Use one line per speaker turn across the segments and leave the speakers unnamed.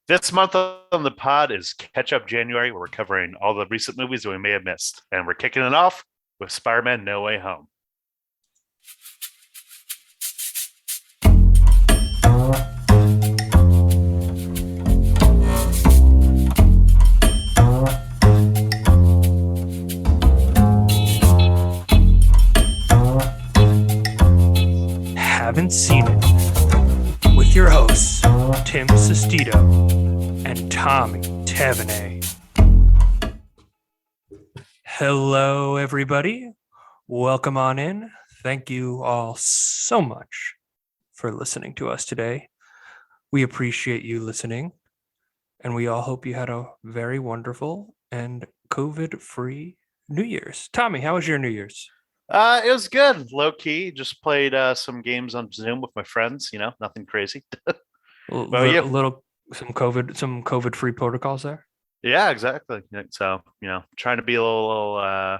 This month on the pod is Catch Up January, where we're covering all the recent movies that we may have missed. And we're kicking it off with Spider-Man No Way Home.
Haven't Seen It with your hosts, Tim Sestito and Tommy Tavernet. Hello, everybody. Welcome on in. Thank you all so much for listening to us today. We appreciate you listening, and we all hope you had a very wonderful and COVID-free New Year's. Tommy, how was your New Year's?
It was good, low key. Just played some games on Zoom with my friends. Nothing crazy.
Some COVID-free protocols there.
Yeah, exactly. So trying to be a little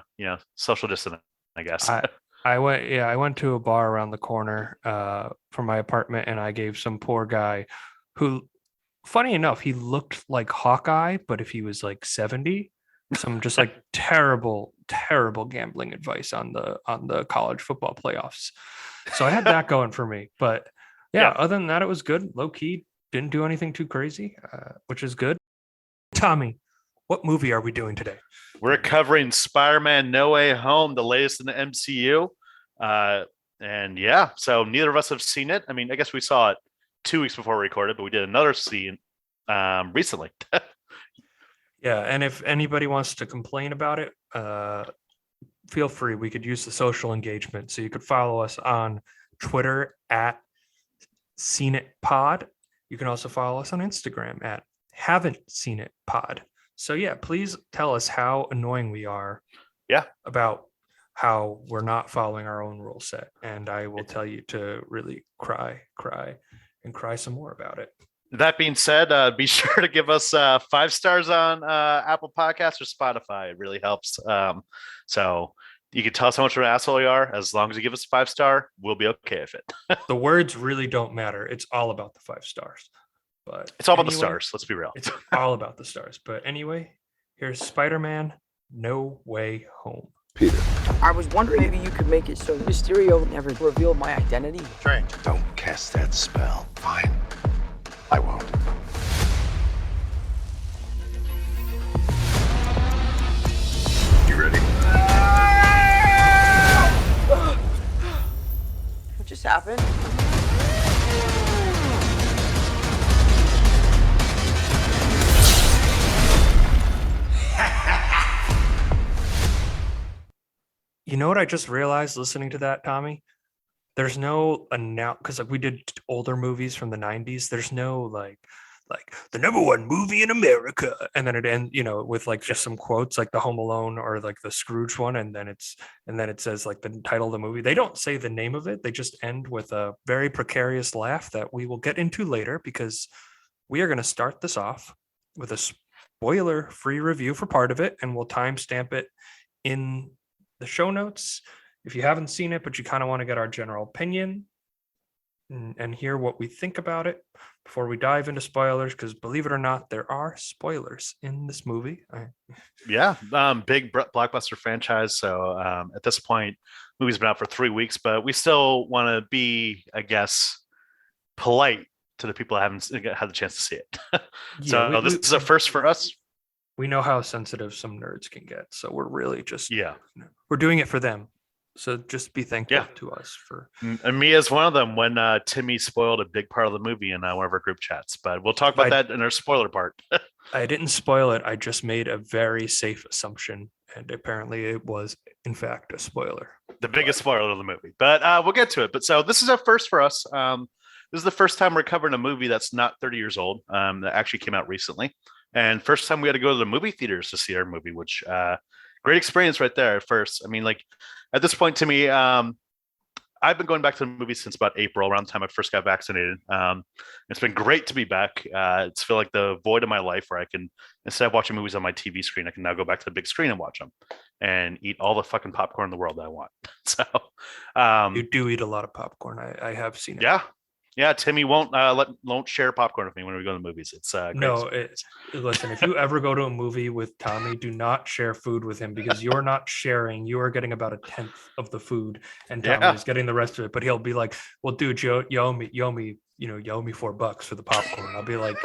social distant, I guess.
I went to a bar around the corner from my apartment, and I gave some poor guy who, funny enough, he looked like Hawkeye, but if he was like 70, some just like terrible gambling advice on the college football playoffs. So I had that going for me. But yeah, other than that, it was good. Low key, didn't do anything too crazy, which is good. Tommy, what movie are we doing today?
We're covering Spider-Man No Way Home, the latest in the MCU. And yeah, so neither of us have seen it. I mean, I guess we saw it 2 weeks before we recorded, but we did another scene recently.
Yeah, and if anybody wants to complain about it, feel free. We could use the social engagement. So you could follow us on Twitter at Seen It Pod. You can also follow us on Instagram at Haven't Seen It Pod. So yeah, please tell us how annoying we are.
Yeah.
About how we're not following our own rule set. And I will tell you to really cry some more about it.
That being said, be sure to give us 5 stars on Apple Podcasts or Spotify. It really helps. So you can tell us how much of an asshole you are. As long as you give us a 5-star, we'll be okay with it.
The words really don't matter. It's all about the 5 stars. But
it's all about the stars. Let's be real.
It's all about the stars. But anyway, here's Spider-Man No Way Home.
Peter.
I was wondering maybe you could make it so Mysterio never revealed my identity.
Strange. Don't cast that spell. Fine. I won't. You ready?
What just happened?
You know what I just realized listening to that, Tommy? There's no because like we did older movies from the 90s. There's no like the #1 movie in America, and then it ends, with like just some quotes like the Home Alone or like the Scrooge one, and then it says like the title of the movie. They don't say the name of it. They just end with a very precarious laugh that we will get into later, because we are going to start this off with a spoiler-free review for part of it, and we'll timestamp it in the show notes if you haven't seen it, but you kind of want to get our general opinion and hear what we think about it before we dive into spoilers, because believe it or not, there are spoilers in this movie.
Yeah, big blockbuster franchise. So at this point, movie's been out for 3 weeks, but we still want to be, I guess, polite to the people that haven't had the chance to see it. This is a first for us.
We know how sensitive some nerds can get, so we're really just we're doing it for them. So just be thankful to us for.
And me as one of them when Timmy spoiled a big part of the movie in one of our group chats. But we'll talk about that in our spoiler part.
I didn't spoil it. I just made a very safe assumption, and apparently it was, in fact, a spoiler.
The biggest spoiler of the movie. But we'll get to it. But so this is a first for us. This is the first time we're covering a movie that's not 30 years old, that actually came out recently. And first time we had to go to the movie theaters to see our movie, which great experience right there at first. I mean, like at this point to me, I've been going back to the movies since about April, around the time I first got vaccinated. It's been great to be back. It's feel like the void of my life where I can, instead of watching movies on my TV screen, I can now go back to the big screen and watch them and eat all the fucking popcorn in the world that I want. So
you do eat a lot of popcorn. I have seen it.
Yeah. Yeah, Timmy won't share popcorn with me when we go to the movies. It's great.
No, listen, if you ever go to a movie with Tommy, do not share food with him because you're not sharing. You are getting about 1/10 of the food, and Tommy
Yeah.
is getting the rest of it. But he'll be like, "Well, dude, you owe me, you owe me $4 for the popcorn." I'll be like,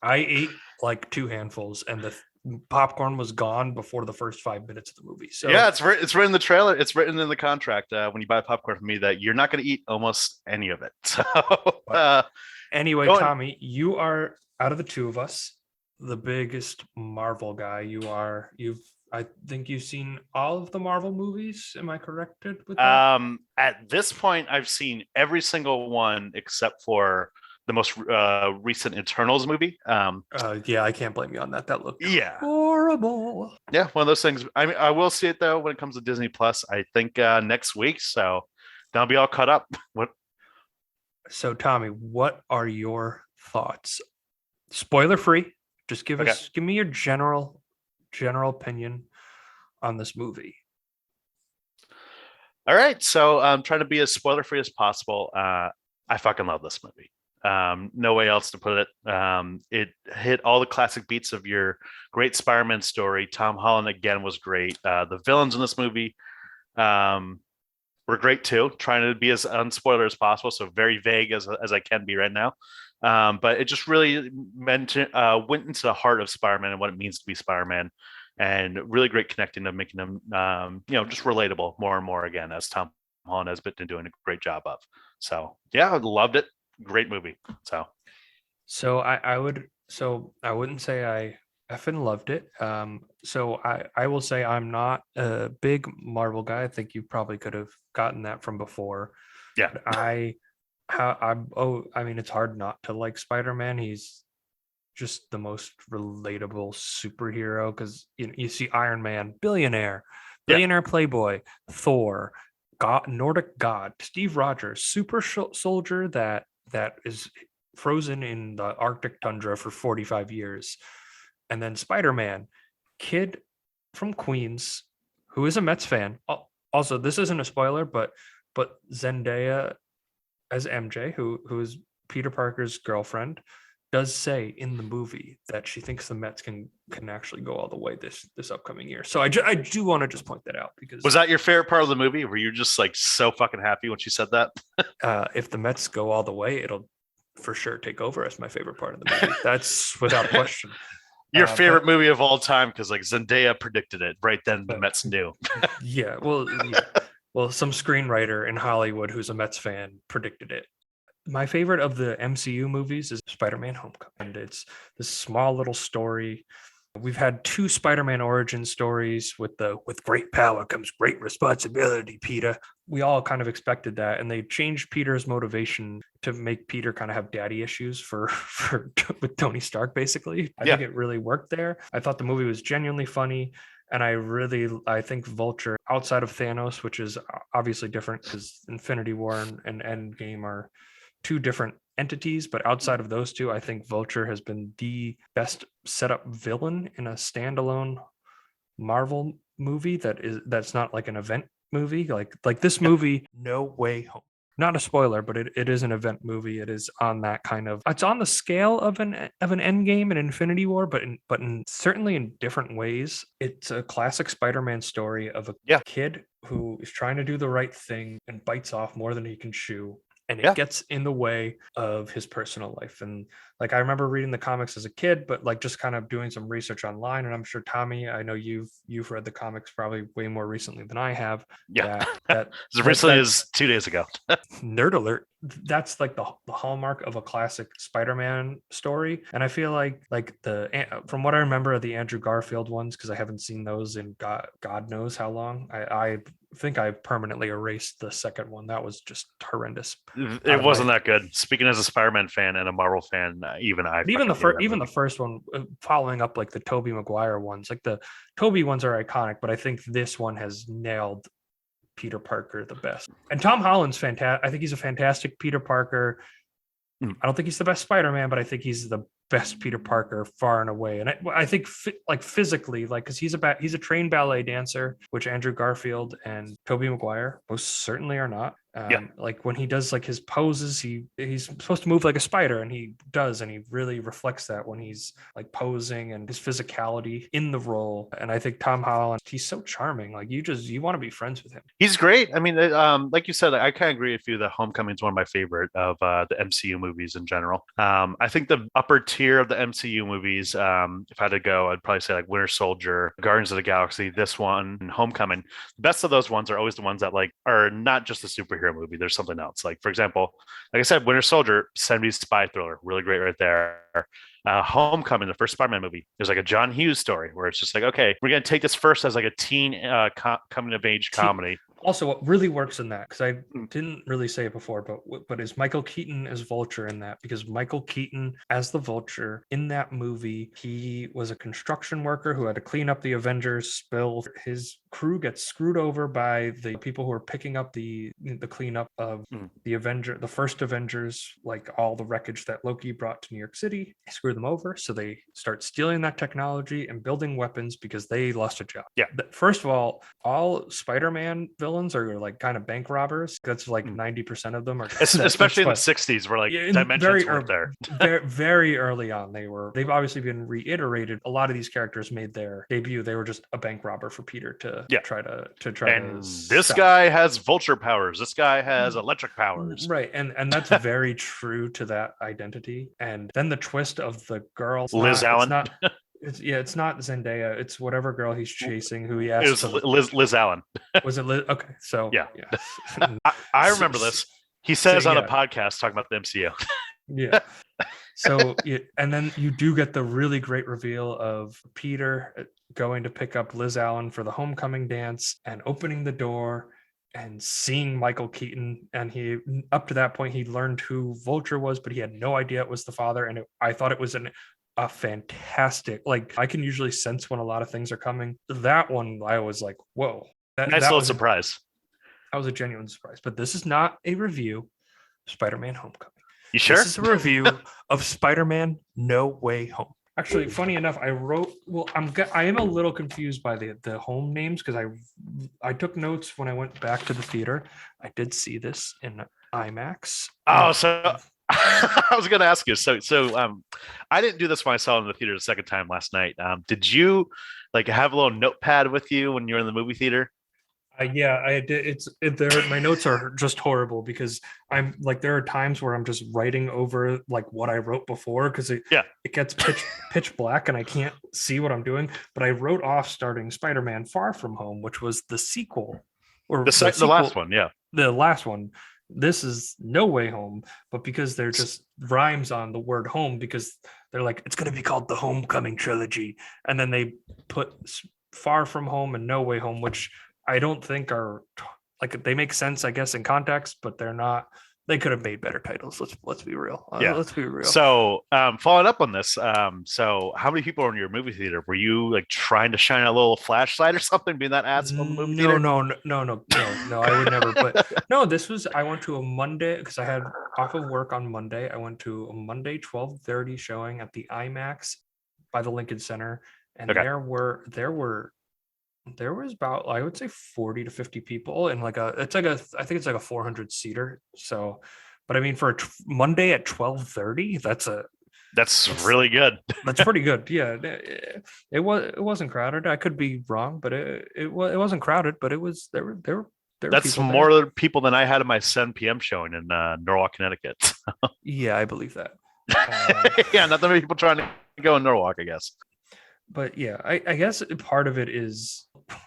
"I ate like 2 handfuls, and the popcorn was gone before the first 5 minutes of the movie." So
Yeah, it's written in the trailer. It's written in the contract when you buy popcorn from me that you're not going to eat almost any of it. So
anyway,
going-
Tommy, you are out of the two of us the biggest Marvel guy. I think you've seen all of the Marvel movies. Am I corrected with that?
at this point, I've seen every single one except for the most recent Eternals movie.
Yeah, I can't blame you on that. That looked
Yeah.
horrible.
Yeah, one of those things. I mean, I will see it though when it comes to Disney Plus. I think next week, so that'll be all caught up. What?
So, Tommy, what are your thoughts? Spoiler free. Just give me your general opinion on this movie.
All right, so I'm trying to be as spoiler free as possible. I fucking love this movie. No way else to put it. It hit all the classic beats of your great Spider-Man story. Tom Holland again was great. The villains in this movie were great too. Trying to be as unspoiler as possible, so very vague as I can be right now. But it just really went into the heart of Spider-Man and what it means to be Spider-Man, and really great connecting to making them just relatable more and more again, as Tom Holland has been doing a great job of. So yeah, I loved it. Great movie. So
I wouldn't say I effing loved it. So I will say I'm not a big Marvel guy. I think you probably could have gotten that from before.
Yeah.
But I mean, it's hard not to like Spider-Man. He's just the most relatable superhero because you see Iron Man, billionaire playboy, Thor, Nordic god, Steve Rogers, super soldier that is frozen in the Arctic tundra for 45 years. And then Spider-Man, kid from Queens, who is a Mets fan. Also, this isn't a spoiler, but Zendaya as MJ, who is Peter Parker's girlfriend, does say in the movie that she thinks the Mets can actually go all the way this upcoming year. So I do want to just point that out because
was that your favorite part of the movie? Were you just like so fucking happy when she said that?
If the Mets go all the way, it'll for sure take over as my favorite part of the movie. That's without question.
Your favorite movie of all time, because like Zendaya predicted it right then. The Mets knew.
Yeah, well, some screenwriter in Hollywood who's a Mets fan predicted it. My favorite of the MCU movies is Spider-Man Homecoming, and it's this small little story. We've had 2 Spider-Man origin stories with great power comes great responsibility, Peter. We all kind of expected that, and they changed Peter's motivation to make Peter kind of have daddy issues for with Tony Stark, basically. I think it really worked there. I thought the movie was genuinely funny, and I think Vulture, outside of Thanos, which is obviously different because Infinity War and Endgame are 2 different entities, but outside of those 2, I think Vulture has been the best set up villain in a standalone Marvel movie that's not like an event movie. Like this movie, No Way Home. Not a spoiler, but it is an event movie. It is on that kind of, it's on the scale of an Endgame and Infinity War, but certainly in different ways. It's a classic Spider-Man story of a kid who is trying to do the right thing and bites off more than he can chew. And it gets in the way of his personal life. And like, I remember reading the comics as a kid, but like just kind of doing some research online. And I'm sure, Tommy, I know you've read the comics probably way more recently than I have.
Yeah.
That
as recently as 2 days ago.
Nerd alert. That's like the hallmark of a classic Spider-Man story. And I feel like from what I remember of the Andrew Garfield ones, because I haven't seen those in God knows how long, I think I permanently erased the second one. That was just horrendous.
It wasn't that good. Speaking as a Spider-Man fan and a Marvel fan, even
the first one, following up like the Tobey Maguire ones, like the Tobey ones are iconic, but I think this one has nailed Peter Parker the best. And Tom Holland's fantastic. I think he's a fantastic Peter Parker. I don't think he's the best Spider-Man, but I think he's the best Peter Parker far and away. And I think like physically, like, because he's a trained ballet dancer, which Andrew Garfield and Tobey Maguire most certainly are not.
Yeah.
Like when he does like his poses, he's supposed to move like a spider, and he does, and he really reflects that when he's like posing, and his physicality in the role. And I think Tom Holland, he's so charming. Like you want to be friends with him.
He's great. I mean, like you said, I kind of agree with you that Homecoming is one of my favorite of the MCU movies in general. I think the upper tier of the MCU movies, if I had to go, I'd probably say like Winter Soldier, Guardians of the Galaxy, this one, and Homecoming. The best of those ones are always the ones that like are not just a superhero movie. There's something else. Like for example, like I said, Winter Soldier, 70s spy thriller, really great right there. Homecoming, the first Spider-Man movie, there's like a John Hughes story where it's just like, okay, we're gonna take this first as like a teen coming of age comedy.
Also, what really works in that, because I didn't really say it before, but is Michael Keaton as Vulture in that? Because Michael Keaton as the Vulture in that movie, he was a construction worker who had to clean up the Avengers spill. His crew gets screwed over by the people who are picking up the cleanup of the first Avengers, like all the wreckage that Loki brought to New York City. They screw them over, so they start stealing that technology and building weapons because they lost a job.
Yeah.
First of all Spider-Man villains are like kind of bank robbers. That's like 90% of them are,
especially in the 60s, where like dimensions weren't there.
Very early on, they've obviously been reiterated. A lot of these characters made their debut. They were just a bank robber for Peter to try to
and this guy has vulture powers, this guy has electric powers,
right? And that's very true to that identity. And then the twist of the girl,
Liz Allen.
It's not Zendaya. It's whatever girl he's chasing. Who he asked.
It was Liz Allen.
Was it Liz? Okay, so
yeah. I remember this. He says on a podcast talking about the MCU.
Yeah. So, and then you do get the really great reveal of Peter going to pick up Liz Allen for the homecoming dance and opening the door and seeing Michael Keaton. And he, up to that point, he learned who Vulture was, but he had no idea it was the father. And I thought it was a fantastic, like, I can usually sense when a lot of things are coming. That one, I was like, whoa.
Nice little surprise.
That was a genuine surprise. But this is not a review of Spider-Man Homecoming.
You sure?
This is a review of Spider-Man No Way Home. Actually, funny enough, I am a little confused by the home names, because I took notes when I went back to the theater. I did see this in IMAX.
Oh, so I was going to ask you. So I didn't do this when I saw it in the theater the second time last night. Did you like have a little notepad with you when you were in the movie theater?
Yeah, I did. My notes are just horrible, because I'm like, there are times where I'm just writing over like what I wrote before, because it gets pitch black and I can't see what I'm doing. But I wrote off starting Spider-Man Far From Home, which was the sequel, or
the last one. Yeah,
the last one. This is No Way Home, but because they're just rhymes on the word home, because they're like, it's going to be called the Homecoming trilogy, and then they put Far From Home and No Way Home, which I don't think are like, they make sense, I guess, in context, but they're not. They could have made better titles. Let's be real. Let's be real.
So, following up on this, so how many people were in your movie theater? Were you like trying to shine a little flashlight or something, being that ass on the movie theater?
No. I would never. But no, I went to a Monday, because I had off of work on Monday. I went to a Monday 12:30 showing at the IMAX by the Lincoln Center, and there was about, I would say, 40 to 50 people, and I think it's like a 400 seater. So, but I mean, for a Monday at 12:30, that's
really good.
That's pretty good. Yeah, it wasn't crowded. I could be wrong, but it wasn't crowded. But it was there were
That's more people than I had in my 7 p.m. showing in Norwalk, Connecticut.
Yeah, I believe that.
Yeah, not that many people trying to go in Norwalk, I guess.
But yeah, I guess part of it is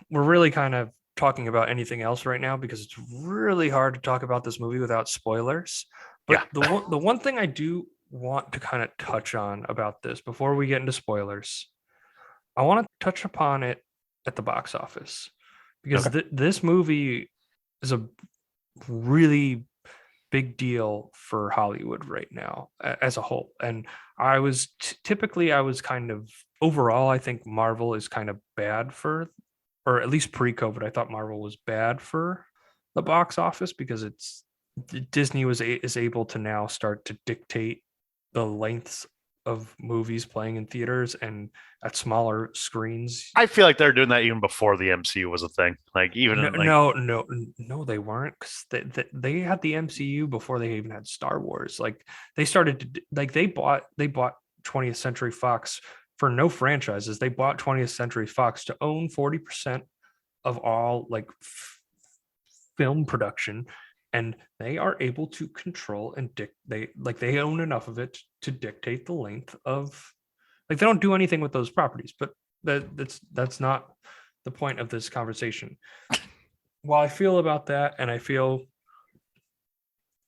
we're really kind of talking about anything else right now, because it's really hard to talk about this movie without spoilers. But the one thing I do want to kind of touch on about this before we get into spoilers, I want to touch upon it at the box office, because this movie is a really big deal for Hollywood right now as a whole. And I was kind of, overall, I think Marvel is kind of bad for, or at least pre-COVID, I thought Marvel was bad for the box office, because Disney is able to now start to dictate the lengths of movies playing in theaters and at smaller screens.
I feel like they're doing that even before the MCU was a thing. Like even
No,
in, like
no, they weren't, because they had the MCU before they even had Star Wars. Like they started to like they bought 20th Century Fox for no franchises. They bought 20th Century Fox to own 40% of all like film production, and they are able to control and they own enough of it to dictate the length of, like, they don't do anything with those properties, but that's not the point of this conversation. While I feel about that, and I feel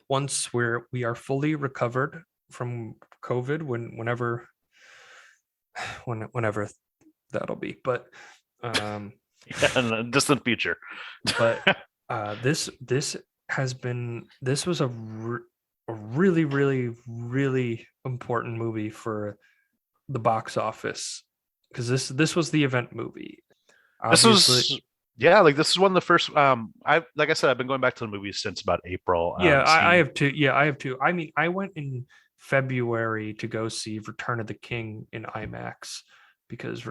once we are fully recovered from COVID, whenever that'll be, but
in the distant future.
but this was a really really important movie for the box office, because this was the event movie.
This
Obviously,
was like this is one of the first. I like I said, I've been going back to the movies since about April.
yeah, I
seeing-
have two. Yeah, I have two. I mean, I went in February to go see Return of the King in IMAX because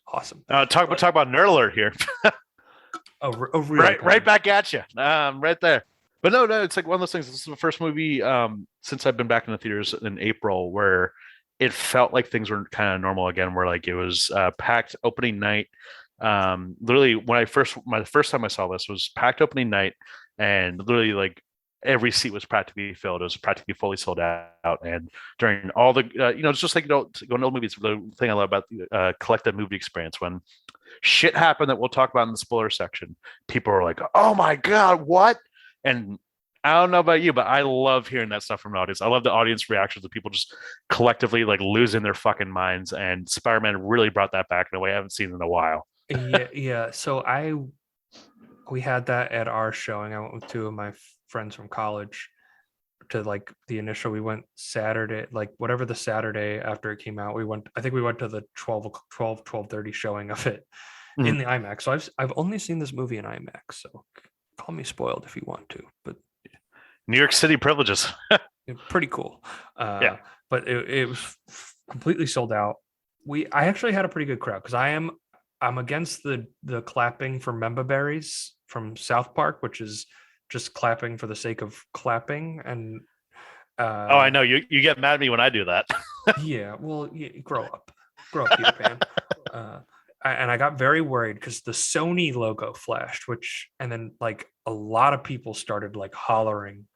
awesome.
talk about nerd alert here.
A real
right
point.
back at you. Right there. But no, it's like one of those things. This is the first movie since I've been back in the theaters in April where it felt like things were kind of normal again, where like it was packed opening night. Literally when my first time I saw this was packed opening night, and literally like every seat was practically filled. It was practically fully sold out. And during all the it's just like going to old movies. The thing I love about the collective movie experience, when shit happened that we'll talk about in the spoiler section, people are like, oh my god, what? And I don't know about you, but I love hearing that stuff from the audience. I love the audience reactions of people just collectively like losing their fucking minds. And Spider-Man really brought that back in a way I haven't seen in a while.
Yeah. So we had that at our showing. I went with two of my friends from college to like the initial. We went Saturday, like whatever the Saturday after it came out. I think we went to the 12:30 showing of it in the IMAX. So I've only seen this movie in IMAX. So call me spoiled if you want to, but
New York City privileges.
pretty cool.
Yeah.
But it was completely sold out. I actually had a pretty good crowd, because I'm against the clapping for Memba Berries from South Park, which is just clapping for the sake of clapping. And
Oh, I know you get mad at me when I do that.
yeah, well, grow up, Peter Pan. And I got very worried because the Sony logo flashed, and then like a lot of people started like hollering,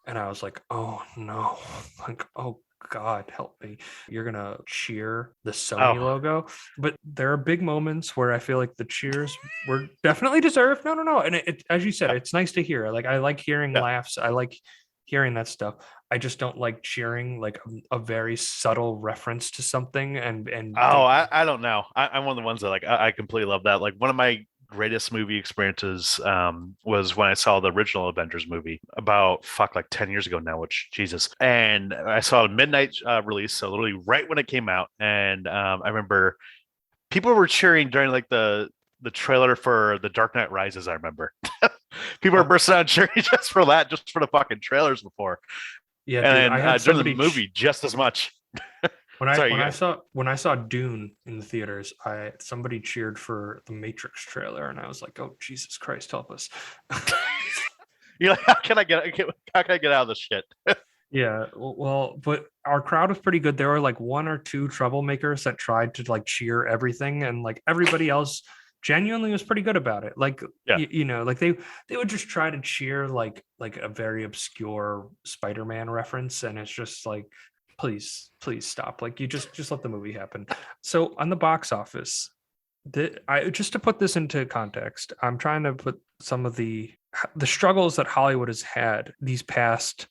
and I was like, oh no, like, oh God, help me. You're going to cheer the Sony logo. But there are big moments where I feel like the cheers were definitely deserved. No. And it, as you said, it's nice to hear. Like, I like hearing laughs. I like hearing that stuff. I just don't like cheering like a very subtle reference to something.
I don't know. I'm one of the ones that like I completely love that. Like one of my greatest movie experiences was when I saw the original Avengers movie about like 10 years ago now, which Jesus. And I saw a midnight release, so literally right when it came out. And I remember people were cheering during like the trailer for The Dark Knight Rises. I remember people were bursting out cheering just for that, just for the fucking trailers before.
Yeah,
and
dude, I had
during the movie just as much.
When I saw Dune in the theaters, somebody cheered for the Matrix trailer, and I was like, "Oh, Jesus Christ, help us!"
You're like, how can I get out of this shit?
Yeah, well, but our crowd was pretty good. There were like one or two troublemakers that tried to like cheer everything, and like everybody else genuinely was pretty good about it. Like, like they would just try to cheer like a very obscure Spider-Man reference, and it's just like, please stop. Like, you just let the movie happen. So on the box office, just to put this into context, I'm trying to put some of the struggles that Hollywood has had this past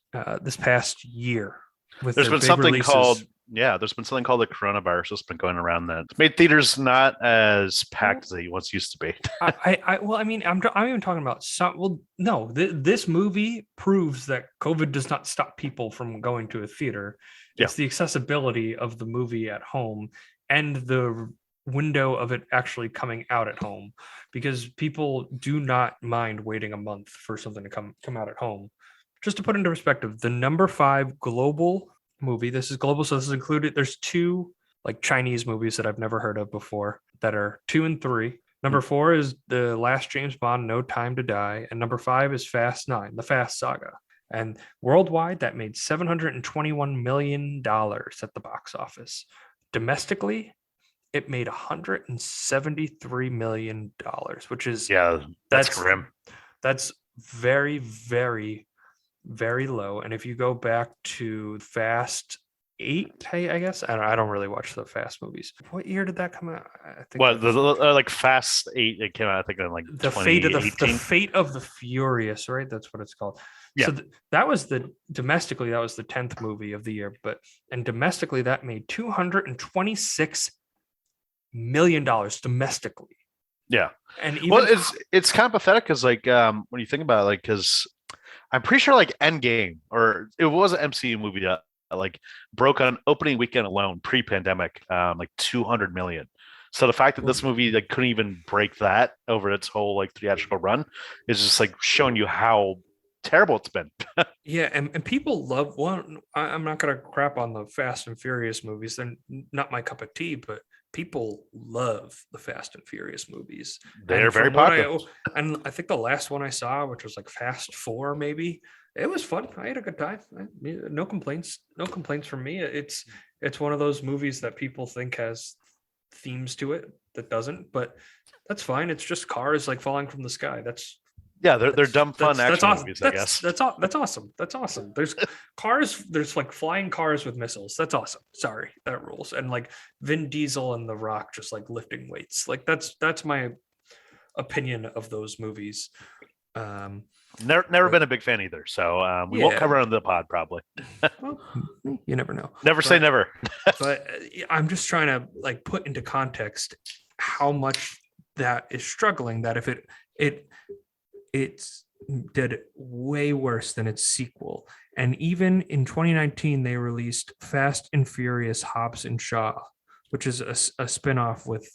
year.
There's been something called the coronavirus that's been going around that made theaters not as packed as they once used to be.
I'm even talking about some. Well, no, this movie proves that COVID does not stop people from going to a theater. It's the accessibility of the movie at home and the window of it actually coming out at home, because people do not mind waiting a month for something to come out at home. Just to put into perspective, the number 5 global movie. This is global, so this is included. There's two like Chinese movies that I've never heard of before that are 2 and 3. Number 4 is the last James Bond, No Time to Die, and number 5 is Fast 9, the Fast Saga. And worldwide, that made $721 million at the box office. Domestically, it made $173 million, which is
that's grim.
That's very, very, very low. And if you go back to Fast 8, I guess I don't really watch the Fast movies. What year did that come out? I think
Like Fast 8, it came out I think in like
the
2018.
Fate of the Furious, right? That's what it's called.
Yeah.
So that was domestically that was the 10th movie of the year, and domestically that made $226 million domestically.
Yeah.
And even,
well, it's kind of pathetic because like when you think about it, like because I'm pretty sure like Endgame or it was an MCU movie that like broke on opening weekend alone pre-pandemic like 200 million. So the fact that this movie like couldn't even break that over its whole like theatrical run is just like showing you how terrible it's been.
yeah, and people love one. I'm not gonna crap on the Fast and Furious movies. They're not my cup of tea, but people love the Fast and Furious movies.
They're very popular.
And I think the last one I saw, which was like Fast 4, maybe, it was fun. I had a good time. No complaints. No complaints from me. It's one of those movies that people think has themes to it that doesn't, but that's fine. It's just cars like falling from the sky.
They're dumb fun action
awesome.
movies, I guess.
That's awesome. That's awesome. There's cars. There's like flying cars with missiles. That's awesome. Sorry, that rules. And like Vin Diesel and The Rock just like lifting weights. Like that's my opinion of those movies.
Never been a big fan either, so we won't cover it on the pod probably.
Well, you never know.
Never say never.
But I'm just trying to like put into context how much that is struggling. That if it did way worse than its sequel, and even in 2019 they released Fast and Furious Hobbs and Shaw, which is a spin-off with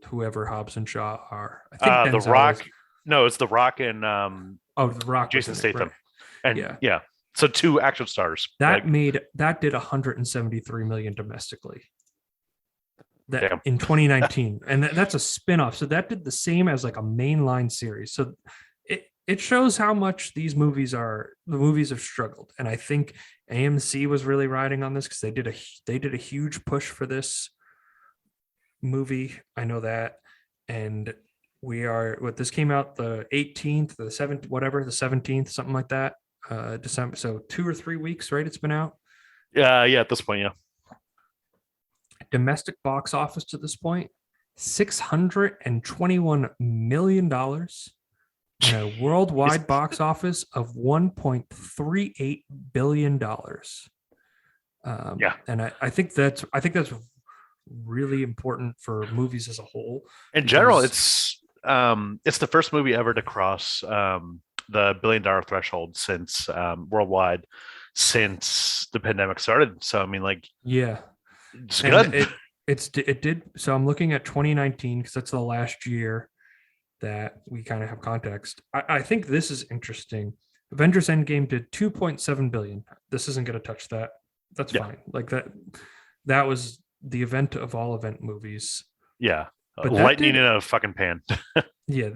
whoever Hobbs and Shaw are. I think
The Rock. No, it's The Rock and
The Rock,
Jason Statham,
right.
and yeah, so 2 action stars.
That did 173 million domestically. That in 2019, and that's a spin-off. So that did the same as like a mainline series. So it shows how much the movies have struggled. And I think AMC was really riding on this because they did a huge push for this movie. I know that, and this came out the 18th, the 7th, whatever, the 17th, something like that, December. So 2 or 3 weeks, right? It's been out.
Yeah, at this point, yeah.
Domestic box office to this point, $621 million, and a worldwide box office of $1.38 billion. And I think that's really important for movies as a whole.
In general, it's the first movie ever to cross the $1 billion threshold since worldwide since the pandemic started. So I mean, like,
yeah,
it's good.
It did. So I'm looking at 2019 because that's the last year that we kind of have context. I think this is interesting. Avengers Endgame did 2.7 billion. This isn't going to touch that. That's fine. Like that was the event of all event movies.
Yeah. But lightning in a fucking pan.
Yeah.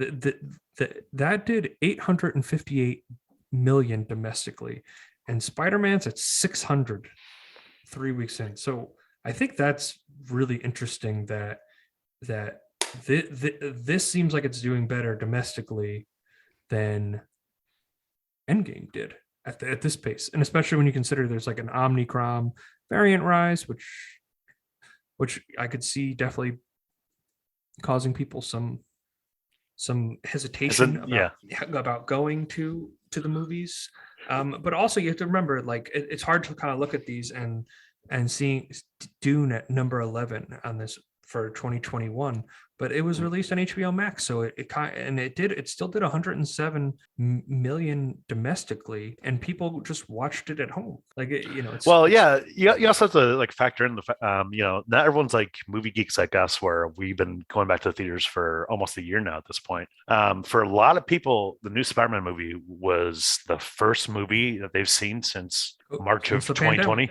That did 858 million domestically, and Spider-Man's at 600 3 weeks in. So I think that's really interesting that this seems like it's doing better domestically than Endgame did at this pace, and especially when you consider there's like an Omicron variant rise, which I could see definitely causing people some hesitation about going to the movies. But also you have to remember, like it's hard to kind of look at these and seeing Dune at number 11 on this for 2021, but it was released on HBO Max, so it still did 107 million domestically, and people just watched it at home. Like you also have to like factor in the not everyone's like movie geeks like us, where we've been going back to the theaters for almost a year now at this point. For a lot of people, the new Spider-Man movie was the first movie that they've seen since March of 2020.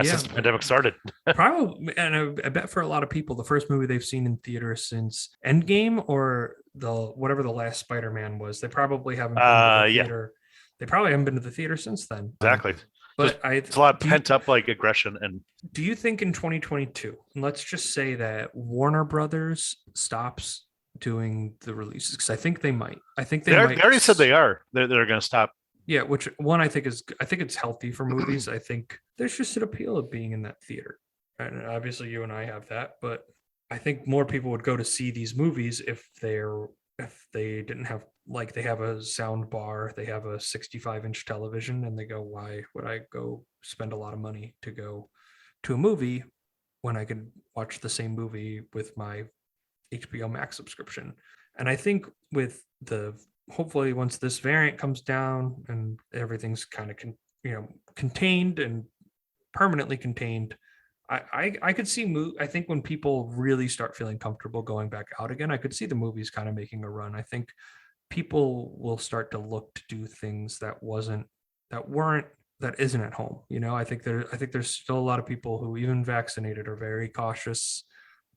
Yeah, since the pandemic started.
Probably, and I bet for a lot of people, the first movie they've seen in theater since Endgame or whatever the last Spider-Man was, they probably haven't been to the
Yeah,
theater. They probably haven't been to the theater since then.
exactly.
But
It's a lot of pent up like aggression, and
do you think in 2022, and let's just say that Warner Brothers stops doing the releases, because I think they might. I think
they
might.
already said they are. They're going to stop.
Yeah, which one I think it's healthy for movies. I think there's just an appeal of being in that theater. And obviously you and I have that, but I think more people would go to see these movies if they didn't have, like, they have a sound bar, they have a 65-inch television, and they go, why would I go spend a lot of money to go to a movie when I could watch the same movie with my HBO Max subscription? And I think with hopefully once this variant comes down and everything's kind of contained and permanently contained, I could see I think when people really start feeling comfortable going back out again, I could see the movies kind of making a run. I think people will start to look to do things that isn't at home. I think there's still a lot of people who, even vaccinated, are very cautious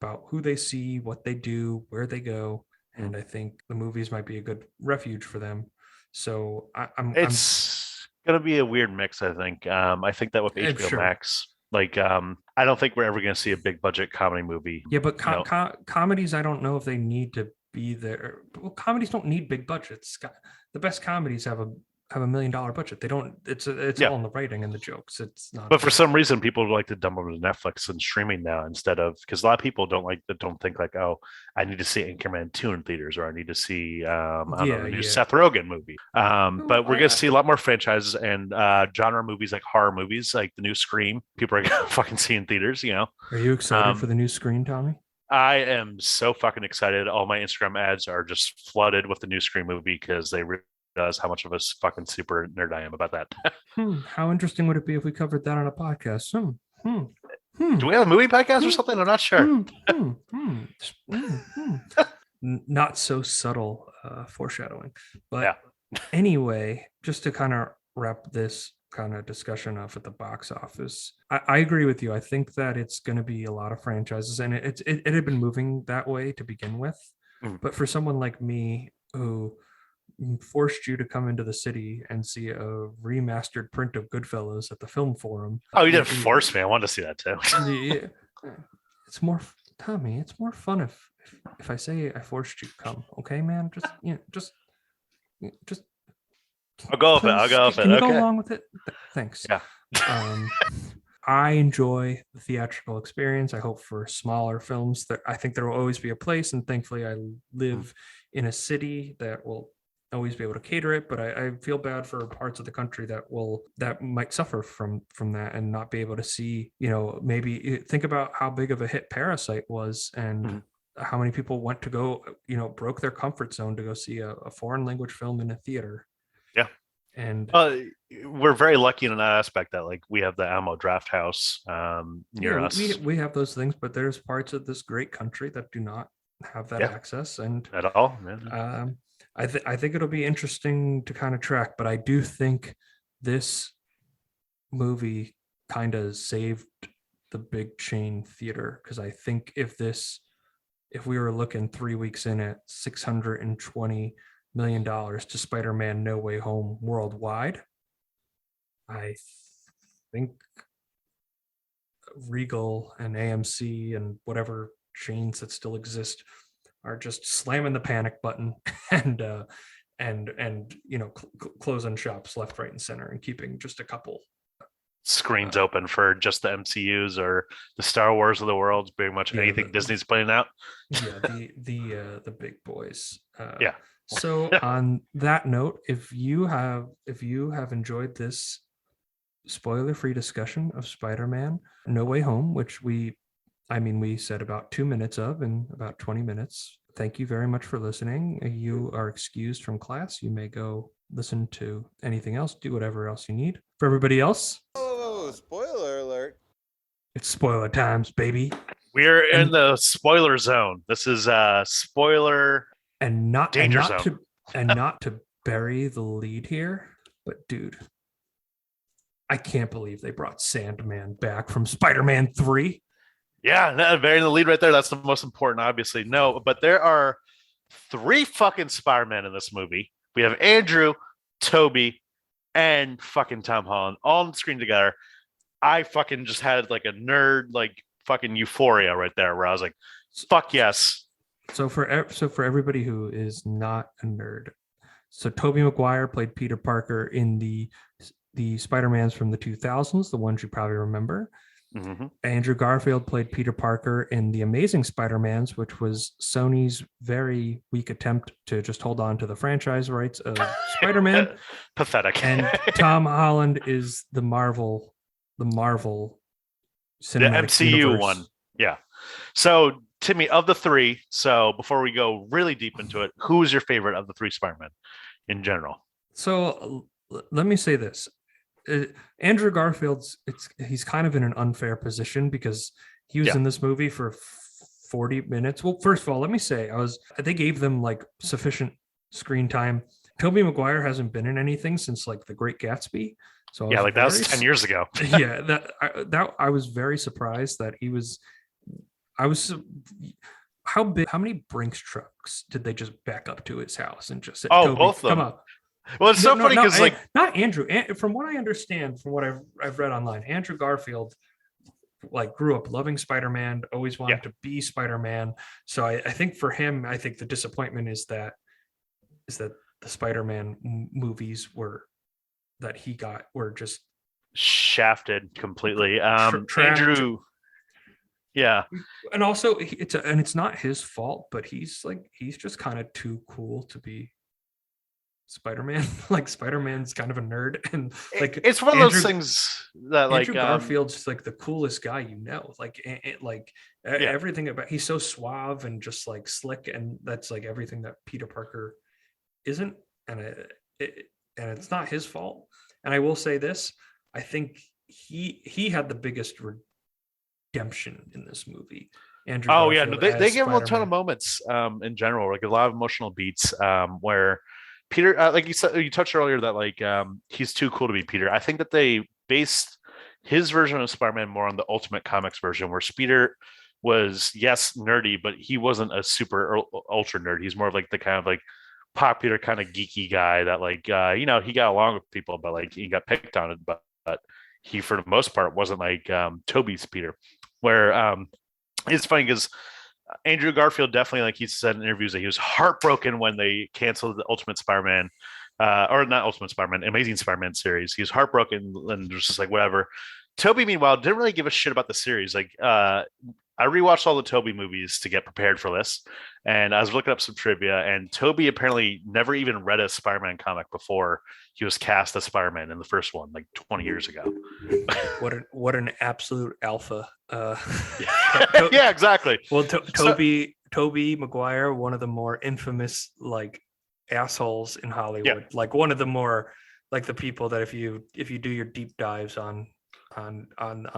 about who they see, what they do, where they go. And I think the movies might be a good refuge for them. So
It's going to be a weird mix, I think. I think that with HBO Max, like, I don't think we're ever going to see a big budget comedy movie.
Yeah, but comedies, I don't know if they need to be there. Well, comedies don't need big budgets. The best comedies have a $1 million budget. They don't. It's all in the writing and the jokes. It's not.
But for some reason, people like to dump them to Netflix and streaming now instead of, because a lot of people don't think like, oh, I need to see Anchorman 2 in theaters, or I need to see the new Seth Rogen movie. But we're gonna see a lot more franchises and genre movies, like horror movies, like the new Scream. People are gonna fucking see in theaters.
Are you excited for the new Scream, Tommy?
I am so fucking excited. All my Instagram ads are just flooded with the new Scream movie because they realize how much of a fucking super nerd I am about that.
How interesting would it be if we covered that on a podcast?
Do we have a movie podcast or something? I'm not sure.
Not so subtle foreshadowing. But anyway, just to kind of wrap this kind of discussion off at the box office, I agree with you. I think that it's going to be a lot of franchises, and it had been moving that way to begin with. But for someone like me who forced you to come into the city and see a remastered print of Goodfellas at the Film Forum.
Oh, you didn't force me. I wanted to see that too.
It's more, Tommy, it's more fun if I say I forced you to come. Okay, man? Just
I'll go with it. I'll go with it.
Can you go along with it? Thanks.
Yeah.
I enjoy the theatrical experience. I hope for smaller films that I think there will always be a place, and thankfully I live in a city that will always be able to cater it, but I feel bad for parts of the country that might suffer from that and not be able to see, maybe think about how big of a hit Parasite was, and how many people went to go, broke their comfort zone to go see a foreign language film in a theater.
Yeah.
And
we're very lucky in that aspect that, like, we have the Alamo Draft House near us.
We have those things, but there's parts of this great country that do not have that access, and
at all.
I think it'll be interesting to kind of track, but I do think this movie kind of saved the big chain theater, because I think if we were looking 3 weeks in at $620 million to Spider-Man No Way Home worldwide, I think Regal and AMC and whatever chains that still exist are just slamming the panic button and closing shops left, right, and center, and keeping just a couple
screens open for just the MCUs or the Star Wars of the world, pretty much anything Disney's putting out.
Yeah, the big boys.
Yeah.
So on that note, if you have enjoyed this spoiler-free discussion of Spider-Man No Way Home, which we said about 2 minutes of in about 20 minutes. Thank you very much for listening. You are excused from class. You may go listen to anything else, do whatever else you need. For everybody else,
spoiler alert.
It's spoiler times, baby.
We're in the spoiler zone. This is spoiler danger zone.
Not to bury the lead here, but dude, I can't believe they brought Sandman back from Spider-Man 3.
Yeah, very in the lead right there. That's the most important, obviously. No, but there are 3 fucking Spider-Man in this movie. We have Andrew, Toby, and fucking Tom Holland all on the screen together. I fucking just had like a nerd, like fucking euphoria right there, where I was like, "Fuck yes!"
So for everybody who is not a nerd, so Tobey Maguire played Peter Parker in the Spider-Mans from the 2000s, the ones you probably remember.
Mm-hmm.
Andrew Garfield played Peter Parker in The Amazing Spider-Mans, which was Sony's very weak attempt to just hold on to the franchise rights of Spider-Man.
Pathetic.
And Tom Holland is the Marvel
The
cinematic
MCU
universe.
one. Yeah. So, Timmy, of the 3, so before we go really deep into it, who is your favorite of the 3 Spider-Man in general?
So let me say this. Andrew Garfield's he's kind of in an unfair position because he was in this movie for 40 minutes. Well, first of all, let me say they gave them like sufficient screen time. Tobey Maguire hasn't been in anything since like The Great Gatsby. So
Yeah, like that was 10 years ago.
Yeah, that I was very surprised that he was. How many Brinks trucks did they just back up to his house and just said,
Oh,
Toby,
both of
come
them.
up?
Well, it's so funny because like
not Andrew. From what I understand, from what I've read online, Andrew Garfield like grew up loving Spider-Man, always wanted to be Spider-Man. So I think for him, I think the disappointment is that the Spider-Man movies that he got were just
shafted completely.
trapped.
Andrew, yeah,
and also it's not his fault, but he's just kind of too cool to be Spider-Man. Like Spider-Man's kind of a nerd, and like
it's one of those things that like
Andrew Garfield's like the coolest guy, everything about he's so suave and just like slick, and that's like everything that Peter Parker isn't, and it's not his fault. And I will say this: I think he had the biggest redemption in this movie. Andrew.
Oh yeah,
Garfield
they
as
give him a ton
Spider-Man.
of moments in general, like a lot of emotional beats where Peter, like you said, you touched earlier that like he's too cool to be Peter. I think that they based his version of Spider-Man more on the Ultimate Comics version, where Peter was nerdy, but he wasn't a super ultra nerd. He's more of like the kind of like popular kind of geeky guy that like he got along with people, but like he got picked on it, but he for the most part wasn't like Toby's Peter, where it's funny because Andrew Garfield definitely, like he said in interviews, that he was heartbroken when they canceled the Ultimate Spider-Man, or not Ultimate Spider-Man, Amazing Spider-Man series. He was heartbroken and just like whatever. Toby, meanwhile, didn't really give a shit about the series. Like, I rewatched all the Toby movies to get prepared for this, and I was looking up some trivia. And Toby apparently never even read a Spider-Man comic before he was cast as Spider-Man in the first one, like 20 years ago.
What an absolute alpha!
Yeah, exactly.
Well, Toby Maguire, one of the more infamous like assholes in Hollywood, like one of the more like the people that if you do your deep dives on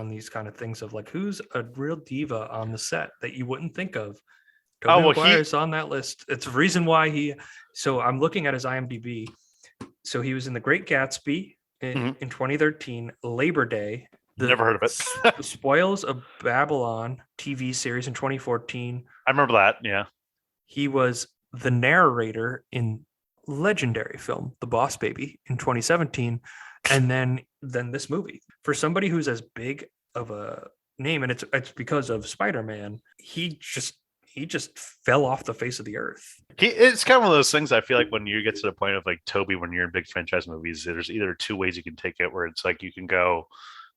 these kind of things of like who's a real diva on the set that you wouldn't think of. Tobey Maguire's on that list. It's the reason why so I'm looking at his IMDb. So he was in The Great Gatsby in 2013, Labor Day.
Never heard of it.
The Spoils of Babylon TV series in 2014.
I remember that. Yeah.
He was the narrator in legendary film The Boss Baby in 2017, and then this movie. For somebody who's as big of a name, and it's because of Spider-Man, he just fell off the face of the earth.
It's kind of one of those things. I feel like when you get to the point of like Toby, when you're in big franchise movies, there's either 2 ways you can take it, where it's like you can go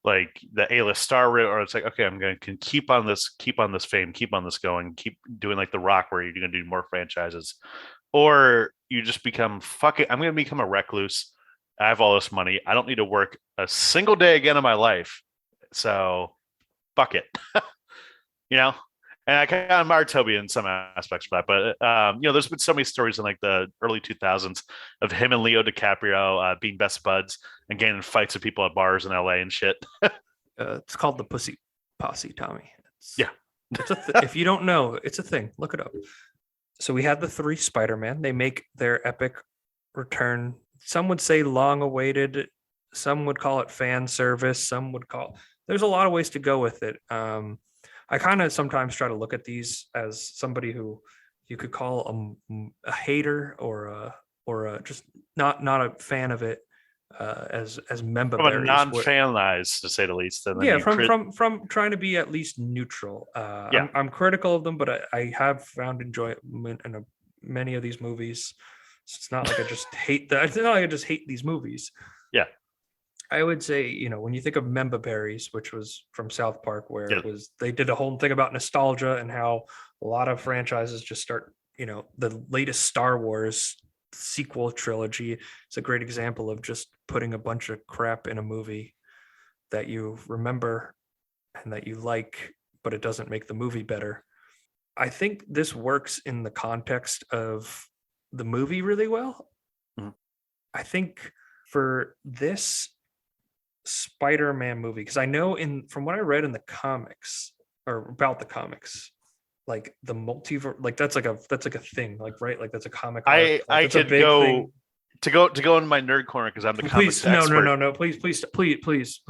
like the A-list star route, or it's like, okay, I'm going to keep on this fame, keep on this going, keep doing like The Rock, where you're going to do more franchises, or you just become I'm going to become a recluse. I have all this money. I don't need to work a single day again in my life. So fuck it. And I kind of admire Toby in some aspects for that. But, there's been so many stories in like the early 2000s of him and Leo DiCaprio being best buds and getting in fights with people at bars in LA and shit.
It's called the Pussy Posse, Tommy.
Yeah.
If you don't know, it's a thing. Look it up. So we had the 3 Spider-Man. They make their epic return. Some would say long awaited. some would call it fan service. Some would call. There's a lot of ways to go with it. I kind of sometimes try to look at these as somebody who you could call a hater or just not a fan of it, as member
From a
berries.
non-fan eyes, to say the least. And then
Yeah,
you
from trying to be at least neutral.
Yeah.
I'm critical of them, but I have found enjoyment in many of these movies. So it's not like I just hate that. It's not like I just hate these movies.
Yeah.
I would say, when you think of Member Berries, which was from South Park, where
Yeah.
it was they did a whole thing about nostalgia and how a lot of franchises just start, the latest Star Wars sequel trilogy is a great example of just putting a bunch of crap in a movie that you remember and that you like, but it doesn't make the movie better. I think this works in the context of the movie really well.
Mhm.
I think for this Spider-Man movie, because I know from what I read in the comics or about the comics, like the multiverse, like that's like a thing, like right, like that's a comic.
I
Like, that's a
could
big
go
thing.
to go in my nerd corner because I'm the comics
Please, no,
expert.
no, please.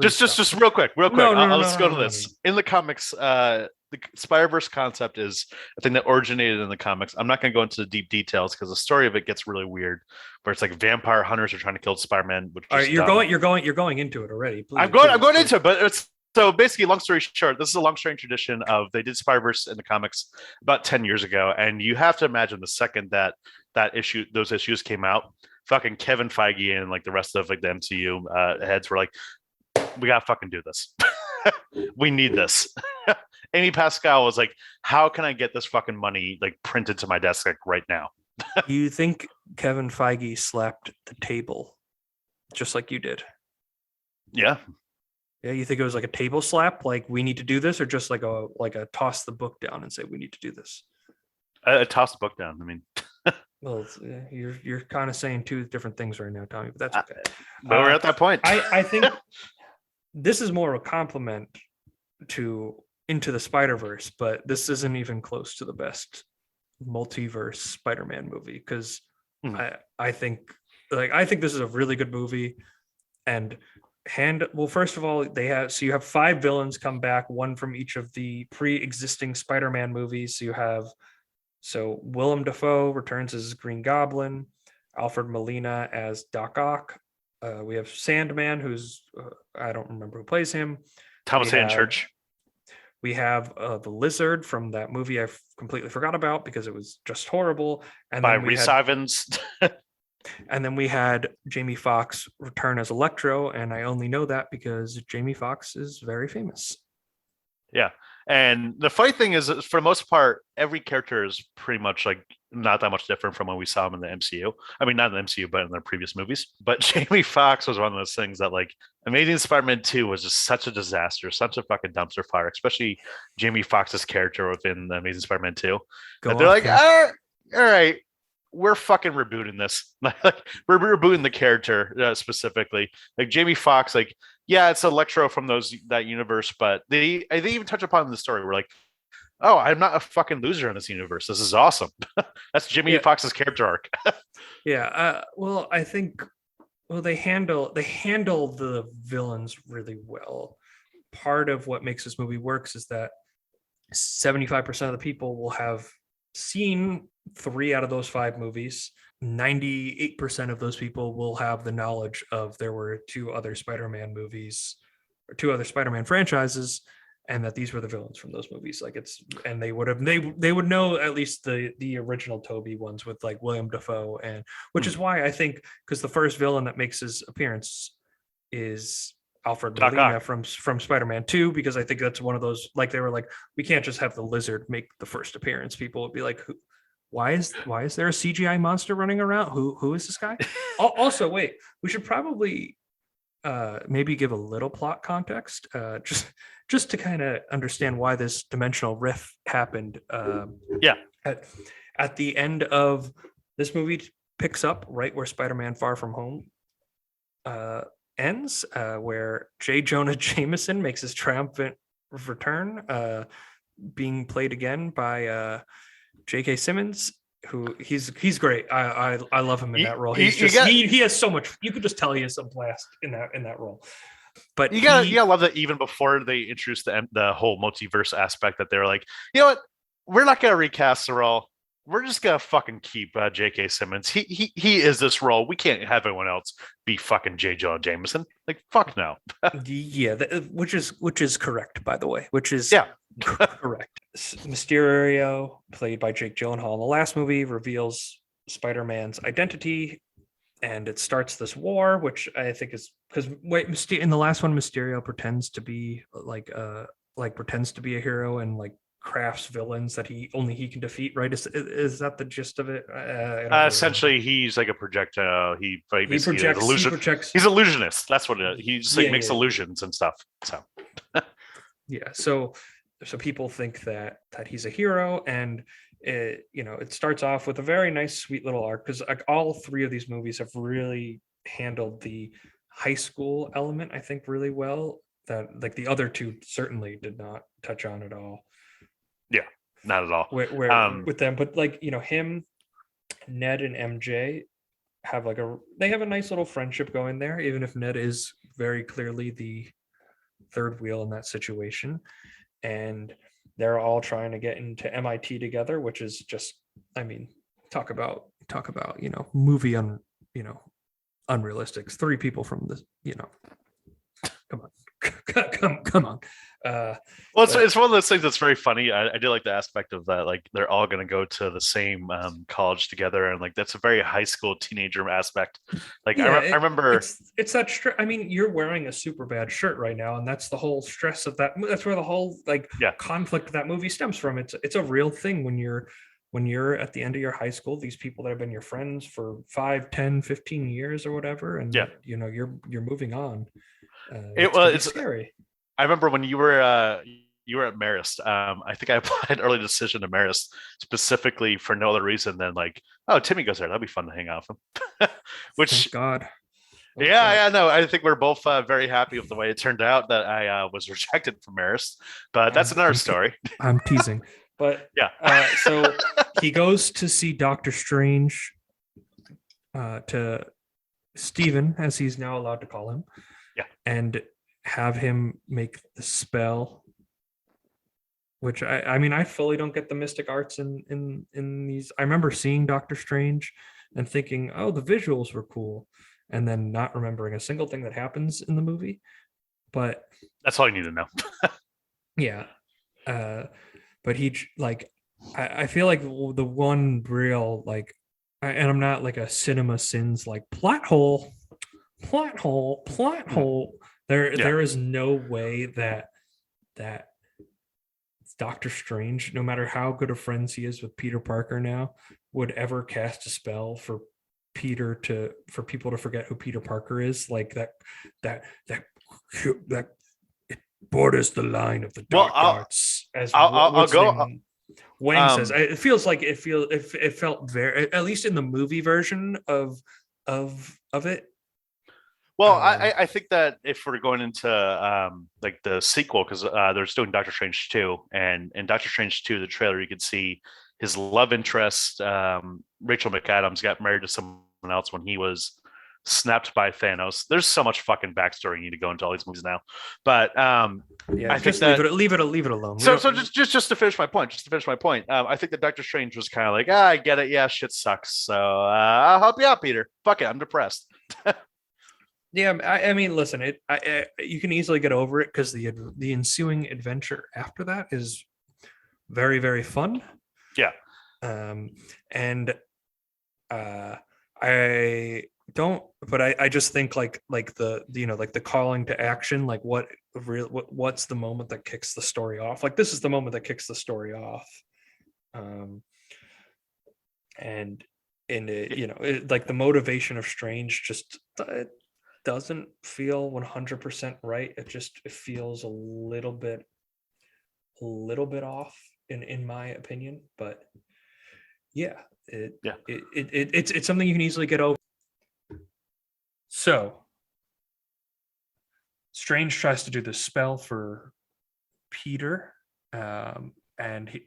Just real quick.
No,
I'll
no,
just
no,
go to
no,
this. In the comics, the Spider-Verse concept is a thing that originated in the comics. I'm not going to go into the deep details because the story of it gets really weird, where it's like vampire hunters are trying to kill Spider-Man, which
All
is
right, you're
dumb.
going into it already. Please,
I'm going into it, but it's so basically, long story short, this is a long-standing tradition of they did Spider-Verse in the comics about 10 years ago, and you have to imagine the second that those issues came out, fucking Kevin Feige and like the rest of like the MCU heads were like, we gotta fucking do this. We need this. Amy Pascal was like, how can I get this fucking money like printed to my desk like right now?
Do you think Kevin Feige slapped the table just like you did?
Yeah.
Yeah, you think it was like a table slap, like we need to do this, or just like a toss the book down and say we need to do this?
I tossed the book down. I mean,
Well, you're kind of saying two different things right now, Tommy, but that's okay.
but we're at that point.
I think this is more of a compliment to Into the Spider-Verse, but this isn't even close to the best multiverse Spider-Man movie because I think this is a really good movie. And first of all, you have 5 villains come back, one from each of the pre-existing Spider-Man movies. So Willem Dafoe returns as Green Goblin, Alfred Molina as Doc Ock. We have Sandman, who's I don't remember who plays him.
Thomas Hayden Church.
We have the Lizard from that movie I completely forgot about because it was just horrible. And
By
then
Rhys Ifans.
And then we had Jamie Foxx return as Electro, and I only know that because Jamie Foxx is very famous.
Yeah. And the funny thing is, for the most part, every character is pretty much like not that much different from when we saw them in the MCU. I mean, not in the MCU, but in their previous movies. But Jamie Foxx was one of those things that, like, Amazing Spider-Man 2 was just such a disaster, such a fucking dumpster fire, especially Jamie Foxx's character within the Amazing Spider-Man 2. They're like, all right, we're fucking rebooting this. Like, we're rebooting the character specifically. Like Jamie Foxx, like, yeah, it's Electro from that universe, but they even touch upon in the story. We're like, oh, I'm not a fucking loser in this universe. This is awesome. That's Jamie Foxx's character arc.
Yeah. Well, I think they handle the villains really well. Part of what makes this movie works is that 75% of the people will have seen 3 out of those 5 movies. 98% of those people will have the knowledge of there were 2 other Spider-Man movies or 2 other Spider-Man franchises, and that these were the villains from those movies. Like and they would know at least the original Toby ones with like William Dafoe, and which is why I think, because the first villain that makes his appearance is Alfred Molina from Spider-Man 2, because I think that's one of those, like, they were like, we can't just have the Lizard make the first appearance. People would be like, why is there a CGI monster running around? Who is this guy? Also, wait, we should probably maybe give a little plot context, just to kind of understand why this dimensional rift happened. At the end of this movie picks up right where Spider-Man Far From Home ends, where J. Jonah Jameson makes his triumphant return, being played again by J.K. Simmons. who he's great. I love him in
You-
that role.
you-
He's
you
just
got-
he has so much. You could just tell he has some blast in that role. But
you gotta love that even before they introduced the whole multiverse aspect, that they're like, you know what, we're not gonna recast the role. We're just gonna fucking keep J.K. Simmons. He is this role. We can't have anyone else be fucking J. Jonah Jameson. Like fuck no.
yeah, which is correct, by the way. Which is
Yeah.
correct. Mysterio, played by Jake Gyllenhaal in the last movie, reveals Spider-Man's identity, and it starts this war, which I think is because in the last one, Mysterio pretends to be pretends to be a hero and like crafts villains that he can defeat. Right? Is that the gist of it? I don't really
Essentially, he's like a projectile. He basically is
projects.
illusion.
He projects.
He's illusionist. That's what it is. He just like
Yeah,
makes
yeah.
illusions and stuff. So
Yeah. So people think that he's a hero, and it starts off with a very nice, sweet little arc, because like all three of these movies have really handled the high school element, I think, really well. That like the other two certainly did not touch on at all.
yeah, not at all.
Where with them, but like him, Ned, and MJ have they have a nice little friendship going there, even if Ned is very clearly the third wheel in that situation. And they're all trying to get into MIT together, which is just, I mean, talk about movie unrealistic. Three people from this, come on, come on.
Well, it's one of those things that's very funny. I do like the aspect of that, like they're all going to go to the same college together, and like that's a very high school teenager aspect. Like
Yeah,
I remember,
it's that I mean, you're wearing a super bad shirt right now, and that's the whole stress of that. That's where the whole conflict of that movie stems from. It's a real thing when you're at the end of your high school. These people that have been your friends for 5, 10, 15 years or whatever, and you're moving on. It's scary.
I remember when you were at Marist. I think I applied early decision to Marist specifically for no other reason than like, oh, Timmy goes there. That'd be fun to hang out with him. Which,
thank God.
Yeah, no, I think we're both very happy with the way it turned out. That I was rejected from Marist, but that's another story.
I'm teasing, but
yeah.
So he goes to see Doctor Strange, to Stephen, as he's now allowed to call him.
Yeah,
and have him make the spell, which I mean, I fully don't get the mystic arts in these. I remember seeing Doctor Strange and thinking, oh, the visuals were cool, and then not remembering a single thing that happens in the movie. But
that's all you need to know.
Yeah. But he I feel like the one real and I'm not like a cinema sins like plot hole. There is no way that Doctor Strange, no matter how good of friends he is with Peter Parker now, would ever cast a spell for people to forget who Peter Parker is. Like that it borders the line of the dark arts. As
I'll go.
Wang says it feels like it felt very, at least in the movie version of it.
Well, I think that if we're going into like the sequel, because they're doing Doctor Strange 2, and in Doctor Strange 2, the trailer, you could see his love interest, Rachel McAdams, got married to someone else when he was snapped by Thanos. There's so much fucking backstory you need to go into all these movies now, but I think that
leave it alone.
So just to finish my point, I think that Doctor Strange was kind of like, I get it, yeah, shit sucks, so I'll help you out, Peter. Fuck it, I'm depressed.
Yeah, I mean, listen, you can easily get over it because the ensuing adventure after that is very, very fun.
Yeah.
And I don't, but I just think like the calling to action, like what's the moment that kicks the story off? Like this is the moment that kicks the story off. And like the motivation of Strange just it doesn't feel 100% right. It feels a little bit off in my opinion, but it's something you can easily get over. So Strange tries to do this spell for Peter,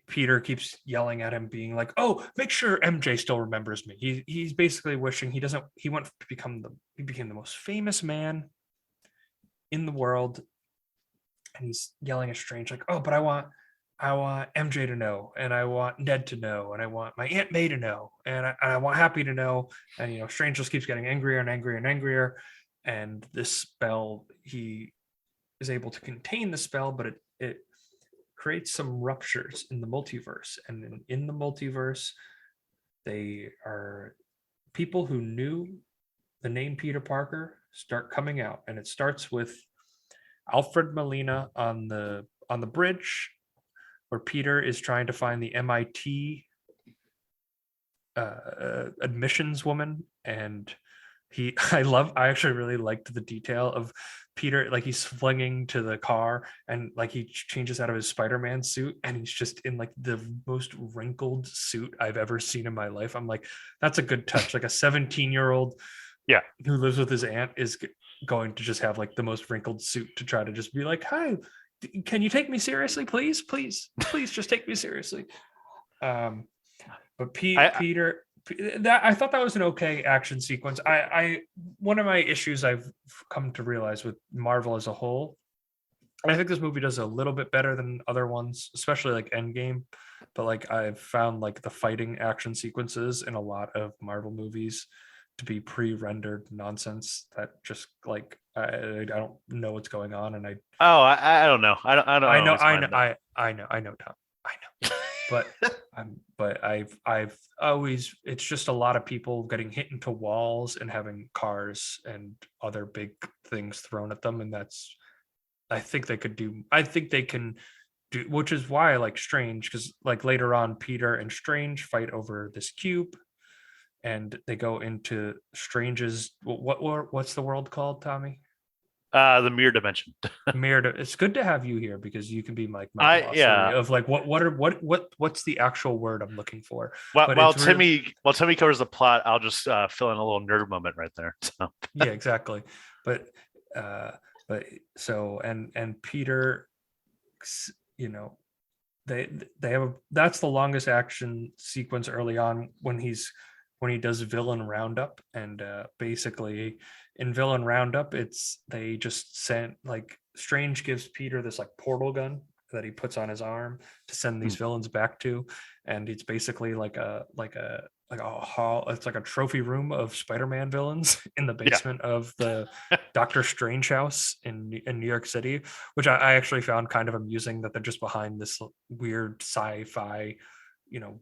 Peter keeps yelling at him, being like, "Oh, make sure MJ still remembers me." He's basically wishing he went to he became the most famous man in the world, and he's yelling at Strange like, "Oh, but I want MJ to know, and I want Ned to know, and I want my Aunt May to know, and I want Happy to know." And Strange just keeps getting angrier and angrier and angrier. And this spell, he is able to contain the spell, but it creates some ruptures in the multiverse. And in the multiverse, they are people who knew the name Peter Parker start coming out, and it starts with Alfred Molina on the bridge where Peter is trying to find the MIT admissions woman, and I actually really liked the detail of Peter, like he's swinging to the car and like he changes out of his Spider-Man suit and he's just in like the most wrinkled suit I've ever seen in my life. I'm like, that's a good touch. Like a 17-year-old who lives with his aunt is going to just have like the most wrinkled suit to try to just be like, "Hi, can you take me seriously, please just take me seriously." But Peter, that I thought that was an okay action sequence. I one of my issues I've come to realize with Marvel as a whole, and I think this movie does a little bit better than other ones, especially like Endgame. But like I've found like the fighting action sequences in a lot of Marvel movies to be pre-rendered nonsense that just like I don't know what's going on, and
I don't know. I don't
I know,
always mind that.
I know, Tom. I know. But I've always, it's just a lot of people getting hit into walls and having cars and other big things thrown at them. And that's, I think they can do, which is why I like Strange, because like later on, Peter and Strange fight over this cube and they go into Strange's, what's the world called, Tommy?
The mirror dimension.
Mirror. It's good to have you here because you can be like my
I
glossary of like what's the actual word I'm looking for. But
While
it's really,
Timmy covers the plot, I'll just fill in a little nerd moment right there. So
yeah, exactly. But uh but so and Peter, you know, they have that's the longest action sequence early on when he does villain roundup. And basically in villain roundup, it's they just sent like Strange gives Peter this like portal gun that he puts on his arm to send these villains back to. And it's basically like a hall, it's like a trophy room of Spider-Man villains in the basement of the Doctor Strange house in New York City, which I actually found kind of amusing that they're just behind this weird sci-fi,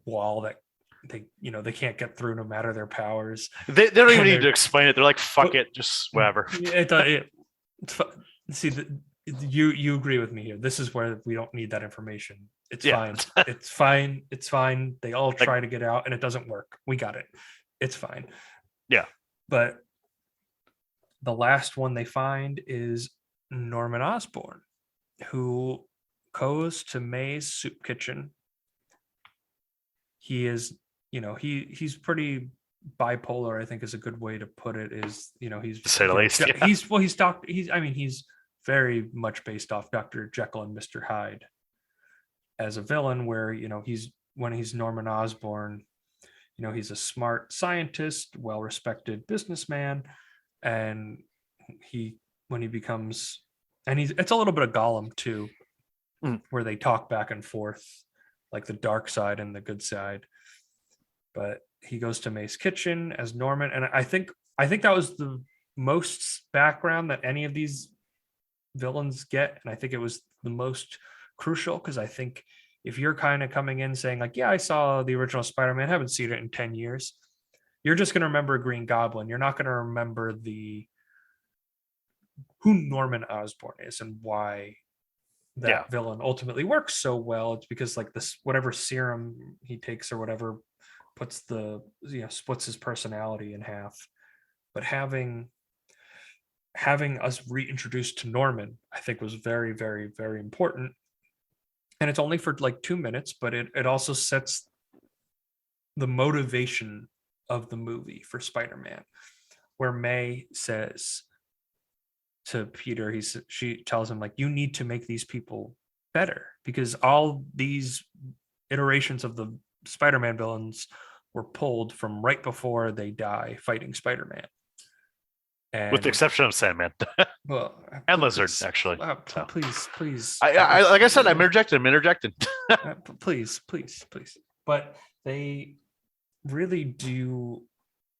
wall that they can't get through no matter their powers.
they don't even
And
need to explain it. They're like, fuck it, just whatever.
See, you agree with me here. This is where we don't need that information. It's fine. It's fine. It's fine. They all try to get out and it doesn't work. We got it. It's fine.
Yeah.
But the last one they find is Norman Osborn, who goes to May's soup kitchen. He is, he's pretty bipolar, I think is a good way to put it. Is he's
To say the least, yeah.
He's very much based off Dr. Jekyll and Mr. Hyde as a villain, where when he's Norman Osborn, he's a smart scientist, well-respected businessman, and when he becomes, and it's a little bit of Gollum too, where they talk back and forth, like the dark side and the good side. But he goes to May's kitchen as Norman, and I think that was the most background that any of these villains get, and I think it was the most crucial, because I think if you're kind of coming in saying like, yeah, I saw the original Spider-Man, haven't seen it in 10 years, you're just going to remember Green Goblin. You're not going to remember who Norman Osborn is and why that villain ultimately works so well. It's because like this, whatever serum he takes or whatever, puts splits his personality in half. But having us reintroduced to Norman, I think was very, very, very important. And it's only for like 2 minutes, but it also sets the motivation of the movie for Spider-Man, where May says to Peter, she tells him like, you need to make these people better because all these iterations of the Spider-Man villains were pulled from right before they die fighting Spider-Man.
With the
And
exception of Sandman
well,
and Lizard,
please,
actually. So.
please.
I like I said, I'm interjecting.
Please. But they really do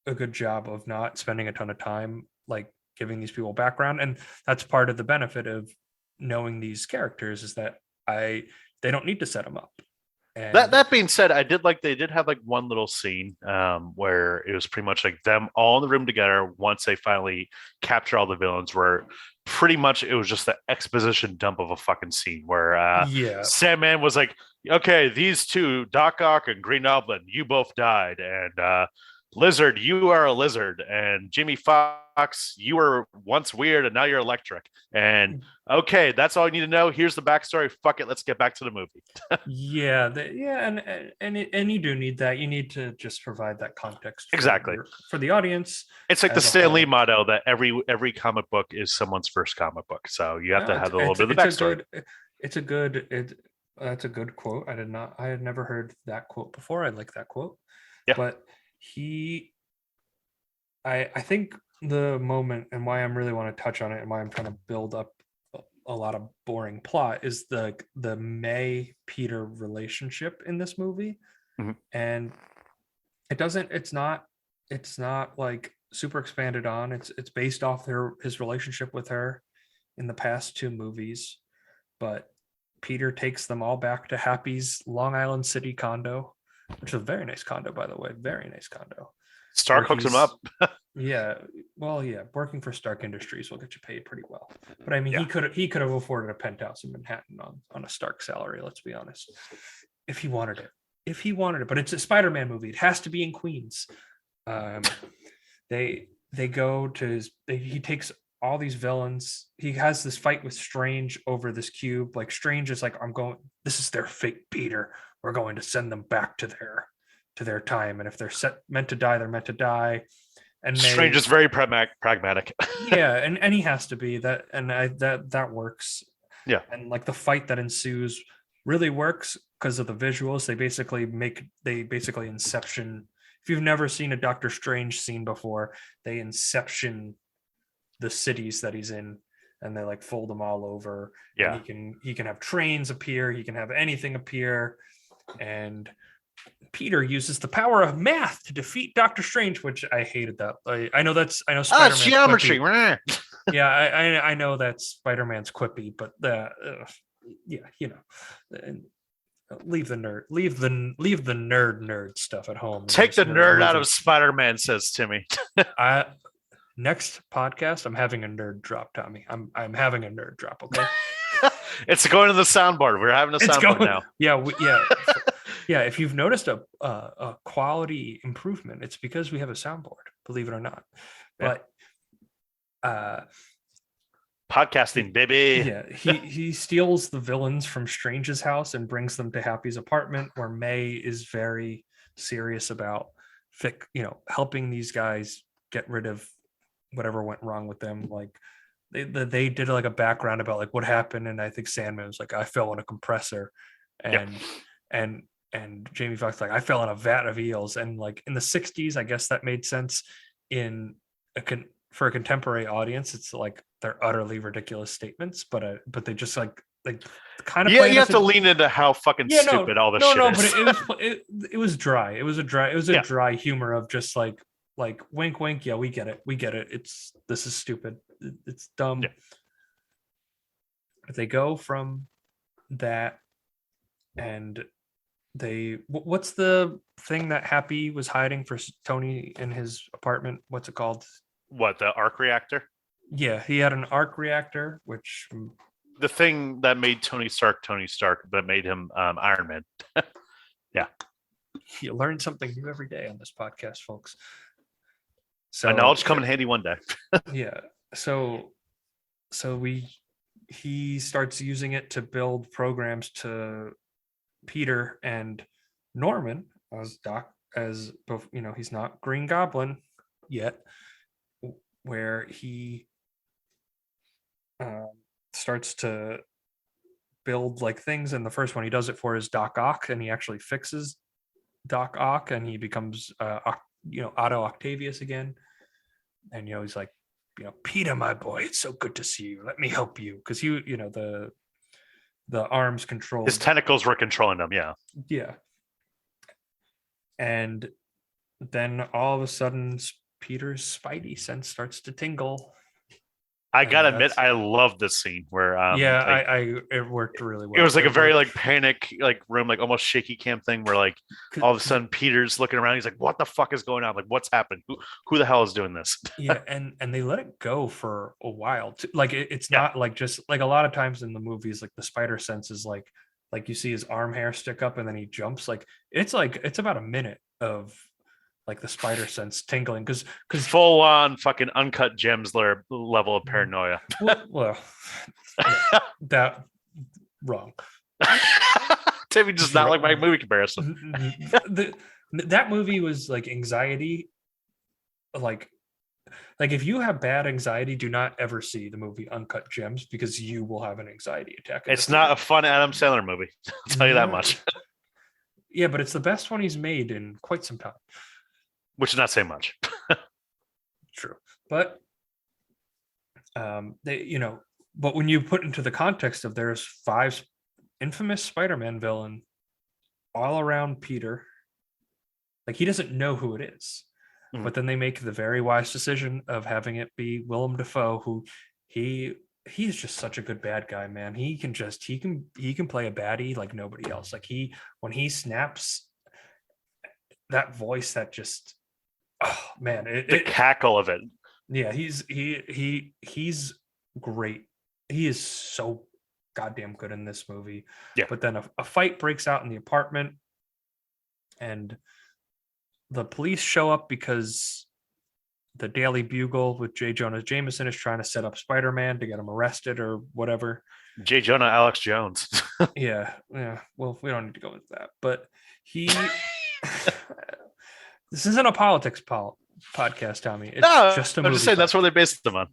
a good job of not spending a ton of time like giving these people background, and that's part of the benefit of knowing these characters is that they don't need to set them up. And
That being said, I did like they did have like one little scene where it was pretty much like them all in the room together once they finally capture all the villains. Where pretty much it was just the exposition dump of a fucking scene where
yeah,
Sandman was like, "Okay, these two, Doc Ock and Green Goblin, you both died, and Lizard, you are a lizard, and Jimmy Fox, you were once weird and now you're electric." And okay, that's all you need to know. Here's the backstory. Fuck it, let's get back to the movie.
yeah, and you do need that. You need to just provide that context
Exactly.
for the audience.
It's like the
as a
Stan Lee
whole.
motto that every comic book is someone's first comic book. So you have to have a little bit of the backstory.
That's a good quote. I had never heard that quote before. I like that quote.
Yeah.
But I think the moment and why I really want to touch on it and why I'm trying to build up a lot of boring plot is the May Peter relationship in this movie.
Mhm.
And it's not like super expanded on. It's based off his relationship with her in the past two movies, but Peter takes them all back to Happy's Long Island City condo, which is a very nice condo, by the way. Very nice condo.
Stark hooks him up.
Yeah. Well, yeah. Working for Stark Industries will get you paid pretty well. But I mean,
Yeah.
he could have afforded a penthouse in Manhattan on a Stark salary, let's be honest. If he wanted it. But it's a Spider-Man movie. It has to be in Queens. They go to he takes all these villains. He has this fight with Strange over this cube. Like Strange is like, this is their fate, Peter. We're going to send them back to their time. And if they're meant to die, they're meant to die. And
Strange is very pragmatic.
yeah, and he has to be that, and that works.
Yeah.
And like the fight that ensues really works because of the visuals. They basically inception. If you've never seen a Doctor Strange scene before, they inception the cities that he's in, and they like fold them all over.
Yeah.
And he can have trains appear, he can have anything appear, and Peter uses the power of math to defeat Doctor Strange, which I hated that. I know Spider-Man.
Geometry.
Yeah, I know that Spider-Man's quippy, but yeah, leave the nerd stuff at home.
Take the nerd out of Spider-Man, says Timmy.
Next podcast, I'm having a nerd drop, Tommy. I'm having a nerd drop. Okay.
It's going to the soundboard. We're having a soundboard now.
Yeah, yeah. If you've noticed a quality improvement, it's because we have a soundboard. Believe it or not.
Yeah.
But
podcasting, baby.
yeah, he steals the villains from Strange's house and brings them to Happy's apartment, where May is very serious about helping these guys get rid of whatever went wrong with them. Like they did like a background about like what happened, and I think Sandman was like, I fell in a compressor, and Jamie Foxx like, I fell in a vat of eels. And like in the 60s, I guess that made sense. For a contemporary audience, it's like they're utterly ridiculous statements, but they just like kind of
you have to lean into how fucking stupid all this shit is.
But it was dry. It was a dry humor of just like wink wink, yeah, we get it, this is stupid, it's dumb.
Yeah.
But they go from that, and what's the thing that Happy was hiding for Tony in his apartment? What's it called?
What, the arc reactor?
Yeah, he had an arc reactor, which
the thing that made Tony Stark, that made him Iron Man. Yeah.
You learn something new every day on this podcast, folks. So
knowledge come in handy one day.
Yeah. So he starts using it to build programs to Peter and Norman as he's not Green Goblin yet, where he starts to build like things. In the first one, he does it for his Doc Ock, and he actually fixes Doc Ock, and he becomes Otto Octavius again. And he's like, Peter, my boy, it's so good to see you. Let me help you, because the arms control
His tentacles were controlling him. Yeah.
Yeah. And then all of a sudden, Peter's Spidey sense starts to tingle.
I gotta
And
admit,
that's-
I love this scene where
it worked really well.
it was like a very
worked.
like panic like room, like almost shaky cam thing where like all of a sudden Peter's looking around. He's like, "What the fuck is going on? Like, what's happened? Who the hell is doing this?"
Yeah, and they let it go for a while too. Like it's
Yeah.
not like just like a lot of times in the movies, like the spider sense is like you see his arm hair stick up and then he jumps. Like it's about a minute of like the spider sense tingling because
Full on fucking uncut gems level of paranoia.
well yeah, that wrong.
Timmy does not like my movie comparison.
That movie was like anxiety. Like if you have bad anxiety, do not ever see the movie Uncut Gems because you will have an anxiety attack.
It's not a fun Adam Sandler movie. I'll tell you that much.
Yeah, but it's the best one he's made in quite some time.
Which is not saying much.
True, but but when you put into the context of there's 5 infamous Spider-Man villain all around Peter, like he doesn't know who it is. But then they make the very wise decision of having it be Willem Dafoe, who he's just such a good bad guy, man. He can play a baddie like nobody else. Like when he snaps, that voice that just, oh man,
the cackle of it.
Yeah, he's great. He is so goddamn good in this movie.
Yeah.
But then a fight breaks out in the apartment, and the police show up because the Daily Bugle with J. Jonah Jameson is trying to set up Spider-Man to get him arrested or whatever.
J. Jonah Alex Jones.
Yeah. Well, we don't need to go into that, but this isn't a politics podcast, Tommy. It's just a movie.
I'm just saying that's where they based them on.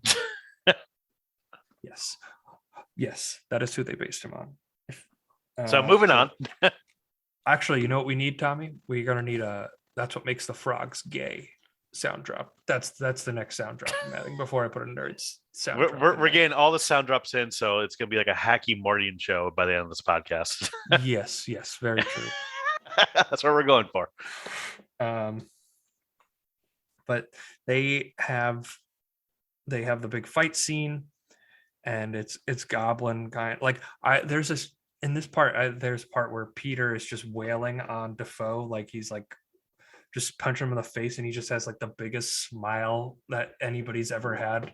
Yes, that is who they based him on.
So moving on.
Actually, you know what we need, Tommy? We're gonna need That's What Makes the Frogs Gay sound drop. That's the next sound drop I'm adding before I put a Nerds sound drop.
We're getting all the sound drops in, so it's gonna be like a hacky Morty show by the end of this podcast.
Yes, very true.
That's what we're going for.
But they have the big fight scene, and it's Goblin kind. Like there's this in this part. There's a part where Peter is just wailing on Dafoe, like he's like just punch him in the face, and he just has like the biggest smile that anybody's ever had,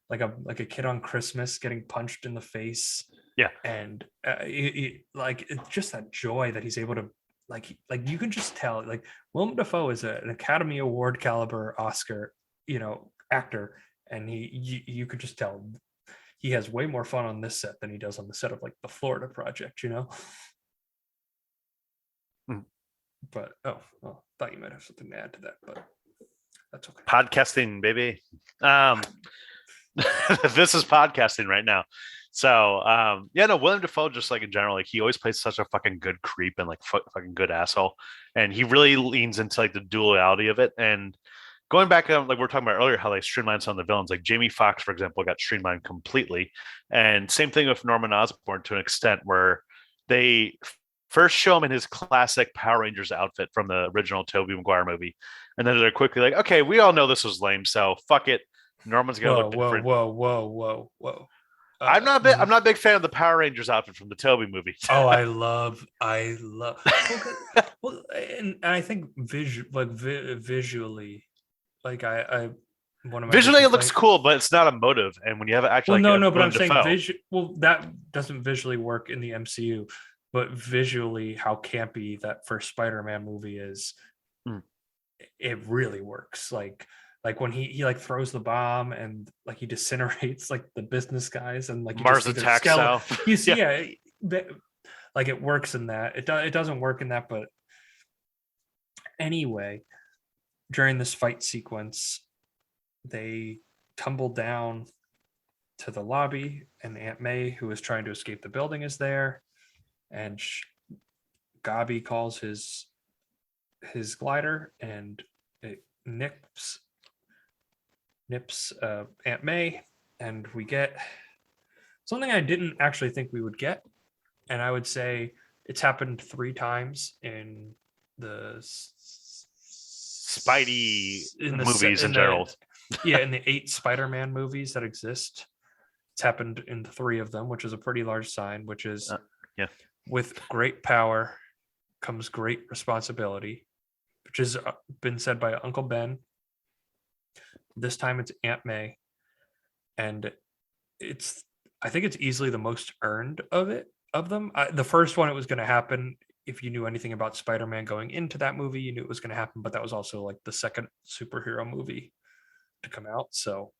like a kid on Christmas getting punched in the face.
Yeah,
and like it's just that joy that he's able to like you can just tell like Willem Dafoe is an Academy Award caliber Oscar actor, and you could just tell he has way more fun on this set than he does on the set of like the Florida Project, But thought you might have something to add to that, but that's okay.
Podcasting, baby. This is podcasting right now. So Willem Dafoe, just like in general, like he always plays such a fucking good creep and like fucking good asshole, and he really leans into like the duality of it. And going back, like we were talking about earlier, how they streamlined some of the villains, like Jamie Foxx, for example, got streamlined completely, and same thing with Norman Osborn to an extent, where they first show him in his classic Power Rangers outfit from the original Tobey Maguire movie, and then they're quickly like, okay, we all know this was lame, so fuck it. Norman's gonna look different.
Whoa.
I'm not a big fan of the Power Rangers outfit from the Tobey movie.
Oh, I love. Well, and I think visually, like I one of my
visually it looks cool, but it's not emotive. And when you have actually,
but I'm saying that doesn't visually work in the MCU. But visually, how campy that first Spider-Man movie is, it really works. Like when he like throws the bomb and like he disintegrates like the business guys and like
Mars Attacks South.
Like it works in that. It doesn't work in that, but anyway, during this fight sequence, they tumble down to the lobby, and Aunt May, who is trying to escape the building, is there, and Gabi calls his glider, and it nips Aunt May, and we get something I didn't actually think we would get, and I would say it's happened 3 times in the
Spidey movies in
the,
general.
yeah, in the 8 Spider-Man movies that exist. It's happened in 3 of them, which is a pretty large sign, which is
yeah.
With great power comes great responsibility, which has been said by Uncle Ben. This time it's Aunt May, and I think it's easily the most earned of them. The first one, it was going to happen. If you knew anything about Spider-Man going into that movie, you knew it was going to happen, but that was also like the second superhero movie to come out, so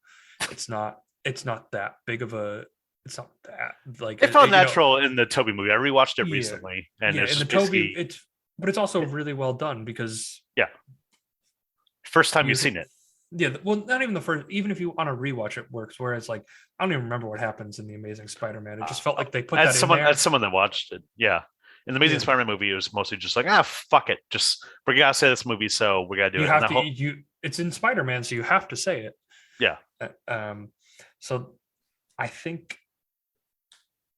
it's not that big of a, it's not that like
It felt
you know,
natural in the Toby movie. I rewatched it
Yeah.
recently, and
yeah,
it's
in the
just
Toby,
basically
but it's also really well done because
first time
you
you've seen it.
yeah, well, not even the first, even if you on a rewatch it works, whereas like I don't even remember what happens in the Amazing Spider-Man. It just felt like they put that in there.
As someone that watched it, yeah. In the Amazing
Yeah.
Spider-Man movie, it was mostly just like, fuck it, just we gotta say this movie, so we gotta do
You
it.
have
And
to it's in Spider-Man, so you have to say it.
Yeah.
So I think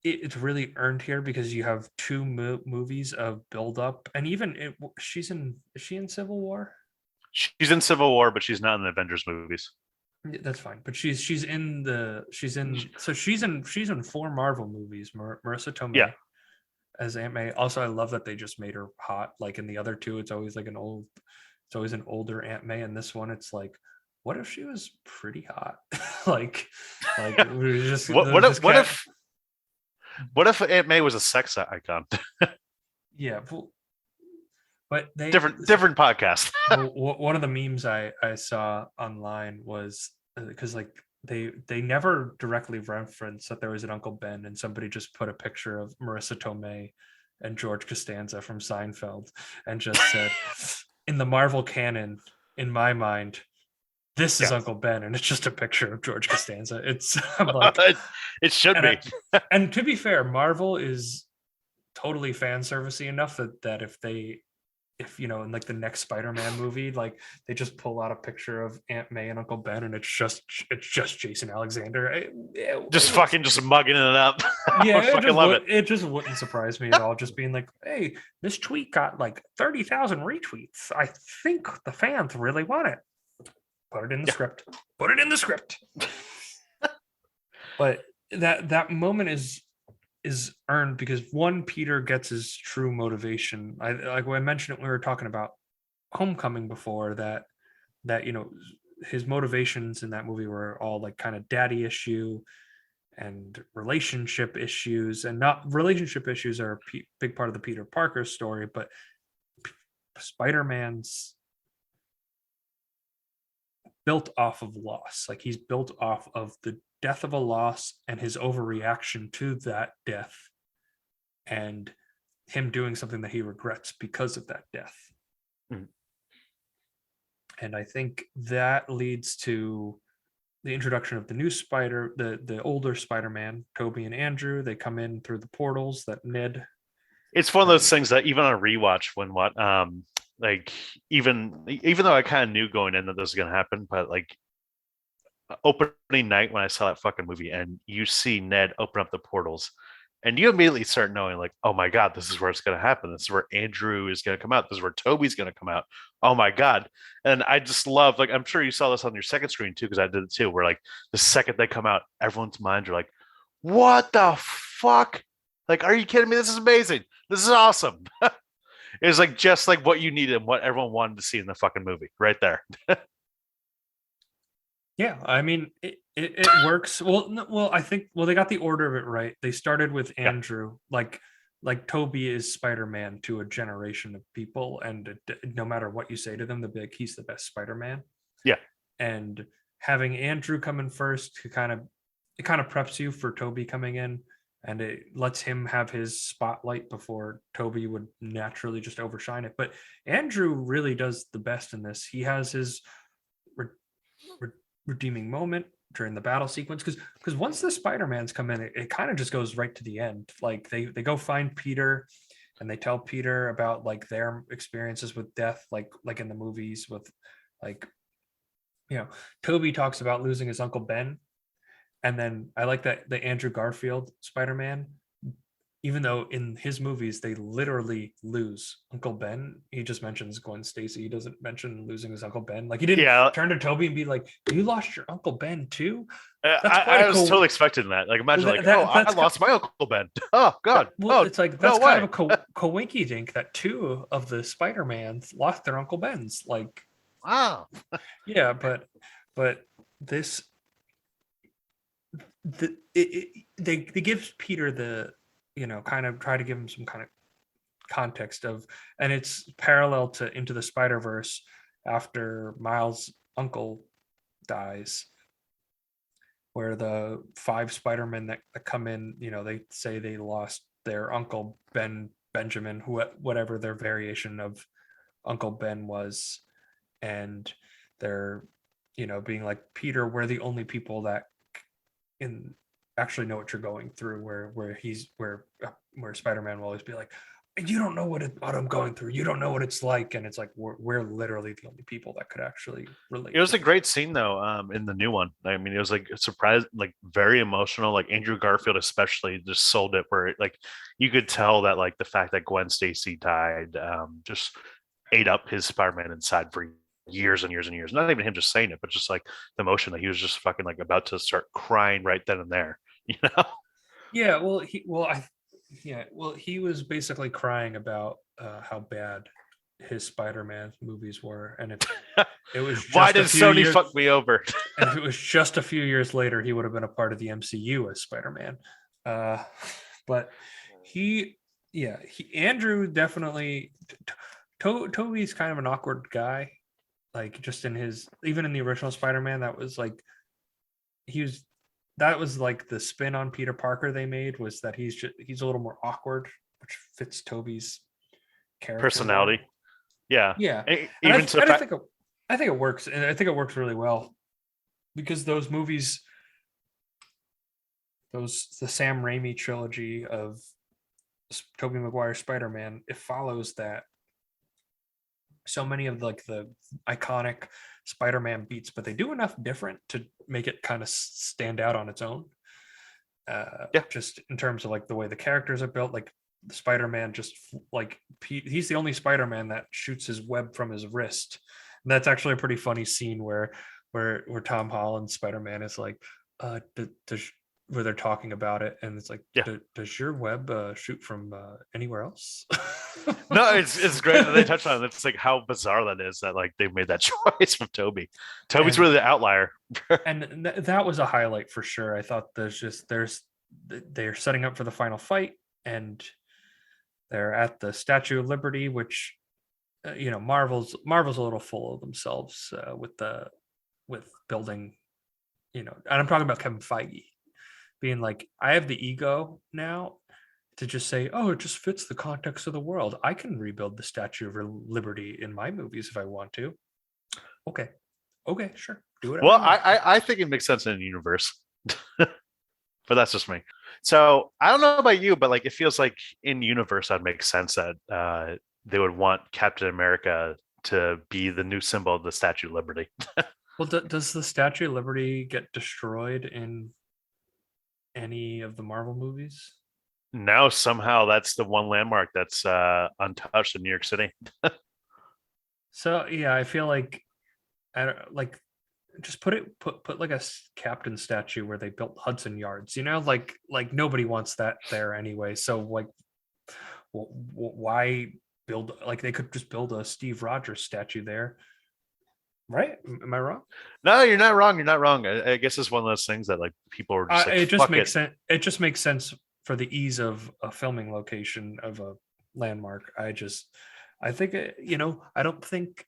it's really earned here because you have 2 movies of build up, and even is she in Civil War?
She's in Civil War, but she's not in the Avengers movies.
Yeah, that's fine, but she's in 4 Marvel movies. Marissa Tomei as Aunt May. Also, I love that they just made her hot. Like in the other 2, it's always like it's always an older Aunt May. And this one, it's like, what if she was pretty hot? like we were just
what if Aunt May was a sex icon?
Yeah, but they
different podcast.
One of the memes I saw online was because like they never directly referenced that there was an Uncle Ben, and somebody just put a picture of Marissa Tomei and George Costanza from Seinfeld and just said, in the Marvel canon, in my mind, this is Uncle Ben, and it's just a picture of George Costanza. It's I'm like,
it should be.
And to be fair, Marvel is totally fan servicey enough that if you know, in like the next Spider-Man movie, like they just pull out a picture of Aunt May and Uncle Ben, and it's just Jason Alexander.
Just mugging it up.
Yeah,
I fucking love it.
It just wouldn't surprise me at all. Just being like, hey, this tweet got like 30,000 retweets. I think the fans really want it. Put it in the script. Put it in the script. But that moment is earned because one, Peter gets his true motivation. Like when I mentioned it, we were talking about Homecoming before, that you know, his motivations in that movie were all like kind of daddy issue and relationship issues, and not relationship issues are a big part of the Peter Parker story, but Spider-Man's built off of loss. Like he's built off of the death of a loss and his overreaction to that death, and him doing something that he regrets because of that death.
Mm.
And I think that leads to the introduction of the new the older Spider-Man, Toby and Andrew. They come in through the portals that Ned.
It's one of those things that even on a rewatch, like even though I kind of knew going in that this was going to happen, but like opening night when I saw that fucking movie and you see Ned open up the portals and you immediately start knowing like, oh my God, this is where it's going to happen. This is where Andrew is going to come out. This is where Toby's going to come out. Oh my God. And I just love, like, I'm sure you saw this on your second screen too, because I did it too, where like the second they come out, everyone's minds are like, what the fuck? Like, are you kidding me? This is amazing. This is awesome. It was like just like what you needed and what everyone wanted to see in the fucking movie right there.
Yeah, I mean, it works. Well, I think they got the order of it right. They started with Andrew, like Toby is Spider-Man to a generation of people, and no matter what you say to them, they'll be like, he's the best Spider-Man.
Yeah,
and having Andrew come in first, it kind of preps you for Toby coming in, and it lets him have his spotlight before Toby would naturally just overshine it. But Andrew really does the best in this. He has his redeeming moment. during the battle sequence, because once the Spider-Mans come in, it kind of just goes right to the end. Like they go find Peter, and they tell Peter about like their experiences with death, like in the movies with like, Toby talks about losing his Uncle Ben. And then I like that the Andrew Garfield Spider-Man, even though in his movies they literally lose Uncle Ben, he just mentions Gwen Stacy. He doesn't mention losing his Uncle Ben. Like he didn't turn to Toby and be like, "You lost your Uncle Ben too?" That's quite
I was totally expecting that. Like imagine I lost my Uncle Ben. Oh God.
It's like that's kind of a coinky dink that two of the Spider-Mans lost their Uncle Bens. Like,
wow.
Yeah, but this they give Peter the kind of try to give him some kind of context of, and it's parallel to Into the Spider-Verse after Miles' uncle dies, where the 5 Spider-Men that come in, they say they lost their Uncle Benjamin, whatever their variation of Uncle Ben was, and they're being like, Peter, we're the only people that actually know what you're going through, where Spider-Man will always be like, you don't know what I'm going through, you don't know what it's like, and it's like we're literally the only people that could actually relate.
It was a great scene though, in the new one. I mean, it was like a surprise, like very emotional. Like Andrew Garfield especially just sold it, where like you could tell that like the fact that Gwen Stacy died just ate up his Spider-Man inside for years and years and years. Not even him just saying it, but just like the emotion that he was just fucking like about to start crying right then and there.
Yeah, he was basically crying about how bad his Spider-Man movies were, and it was just
why did Sony fuck me over?
And if it was just a few years later, he would have been a part of the MCU as Spider-Man. But Andrew definitely. Toby's kind of an awkward guy, like just even in the original Spider-Man, that was like the spin on Peter Parker they made, was that he's a little more awkward, which fits Toby's character
personality.
Yeah.
Even
I think it works, and I think it works really well, because those movies, the Sam Raimi trilogy of Tobey Maguire Spider-Man, it follows that so many of like the iconic Spider-Man beats, but they do enough different to make it kind of stand out on its own. Just in terms of like the way the characters are built, like the Spider-Man, just like he's the only Spider-Man that shoots his web from his wrist. And that's actually a pretty funny scene where Tom Holland's Spider-Man is like, where they're talking about it, and it's like, does your web shoot from anywhere else?
No, it's great that they touched on it. It's like how bizarre that is that like they made that choice from Toby. Toby's really the outlier.
And that was a highlight for sure. I thought they're setting up for the final fight, and they're at the Statue of Liberty, which Marvel's a little full of themselves with building, and I'm talking about Kevin Feige being like, I have the ego now to just say, oh, it just fits the context of the world. I can rebuild the Statue of Liberty in my movies if I want to. Okay, sure, do it.
Well, I think it makes sense in the universe, but that's just me. So I don't know about you, but like it feels like in universe that makes sense that they would want Captain America to be the new symbol of the Statue of Liberty.
Well, does the Statue of Liberty get destroyed in any of the Marvel movies?
No, somehow that's the one landmark that's untouched in New York City.
So yeah, I feel like just put like a captain statue where they built Hudson Yards. Like nobody wants that there anyway. So like, why build? Like they could just build a Steve Rogers statue there. Right? Am I wrong?
No, you're not wrong. You're not wrong. I guess it's one of those things that like people are just like,
it just makes sense. It just makes sense for the ease of a filming location of a landmark. I think I don't think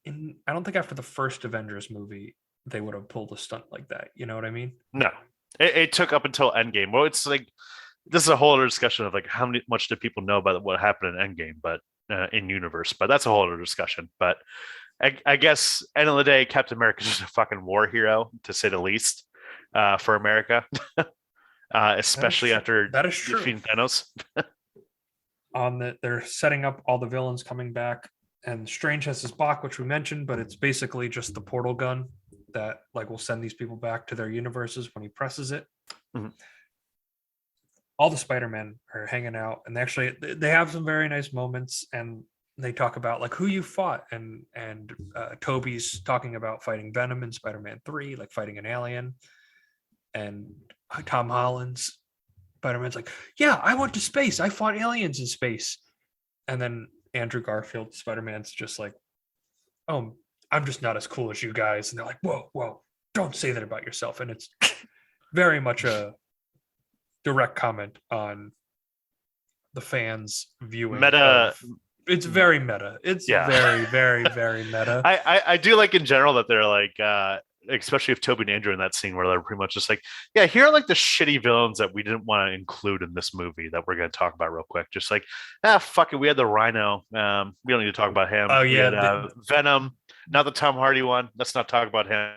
after the first Avengers movie they would have pulled a stunt like that. You know what I mean?
No, it took up until Endgame. Well, it's like this is a whole other discussion of like how much do people know about what happened in Endgame, but in universe. But that's a whole other discussion. But I guess end of the day, Captain America is just a fucking war hero, to say the least. for America, especially after
that is true.
defeating Thanos.
They're setting up all the villains coming back, and Strange has his block, which we mentioned, but it's basically just the portal gun that like will send these people back to their universes when he presses it.
Mhm.
All the Spider-Men are hanging out, and they have some very nice moments, and they talk about like who you fought, and Toby's talking about fighting Venom in Spider-Man 3, like fighting an alien, and Tom Holland's Spider-Man's like, yeah, I went to space. I fought aliens in space. And then Andrew Garfield, Spider-Man's just like, oh, I'm just not as cool as you guys. And they're like, whoa, don't say that about yourself. And it's very much a direct comment on the fans viewing.
Meta.
It's very meta. It's very, very, very meta.
I do like in general that they're like, especially if Toby and Andrew in that scene where they're pretty much just like, yeah, here are like the shitty villains that we didn't want to include in this movie that we're going to talk about real quick. Just like, fuck it. We had the Rhino. We don't need to talk about him.
Oh,
we
yeah.
had, Venom, not the Tom Hardy one. Let's not talk about him.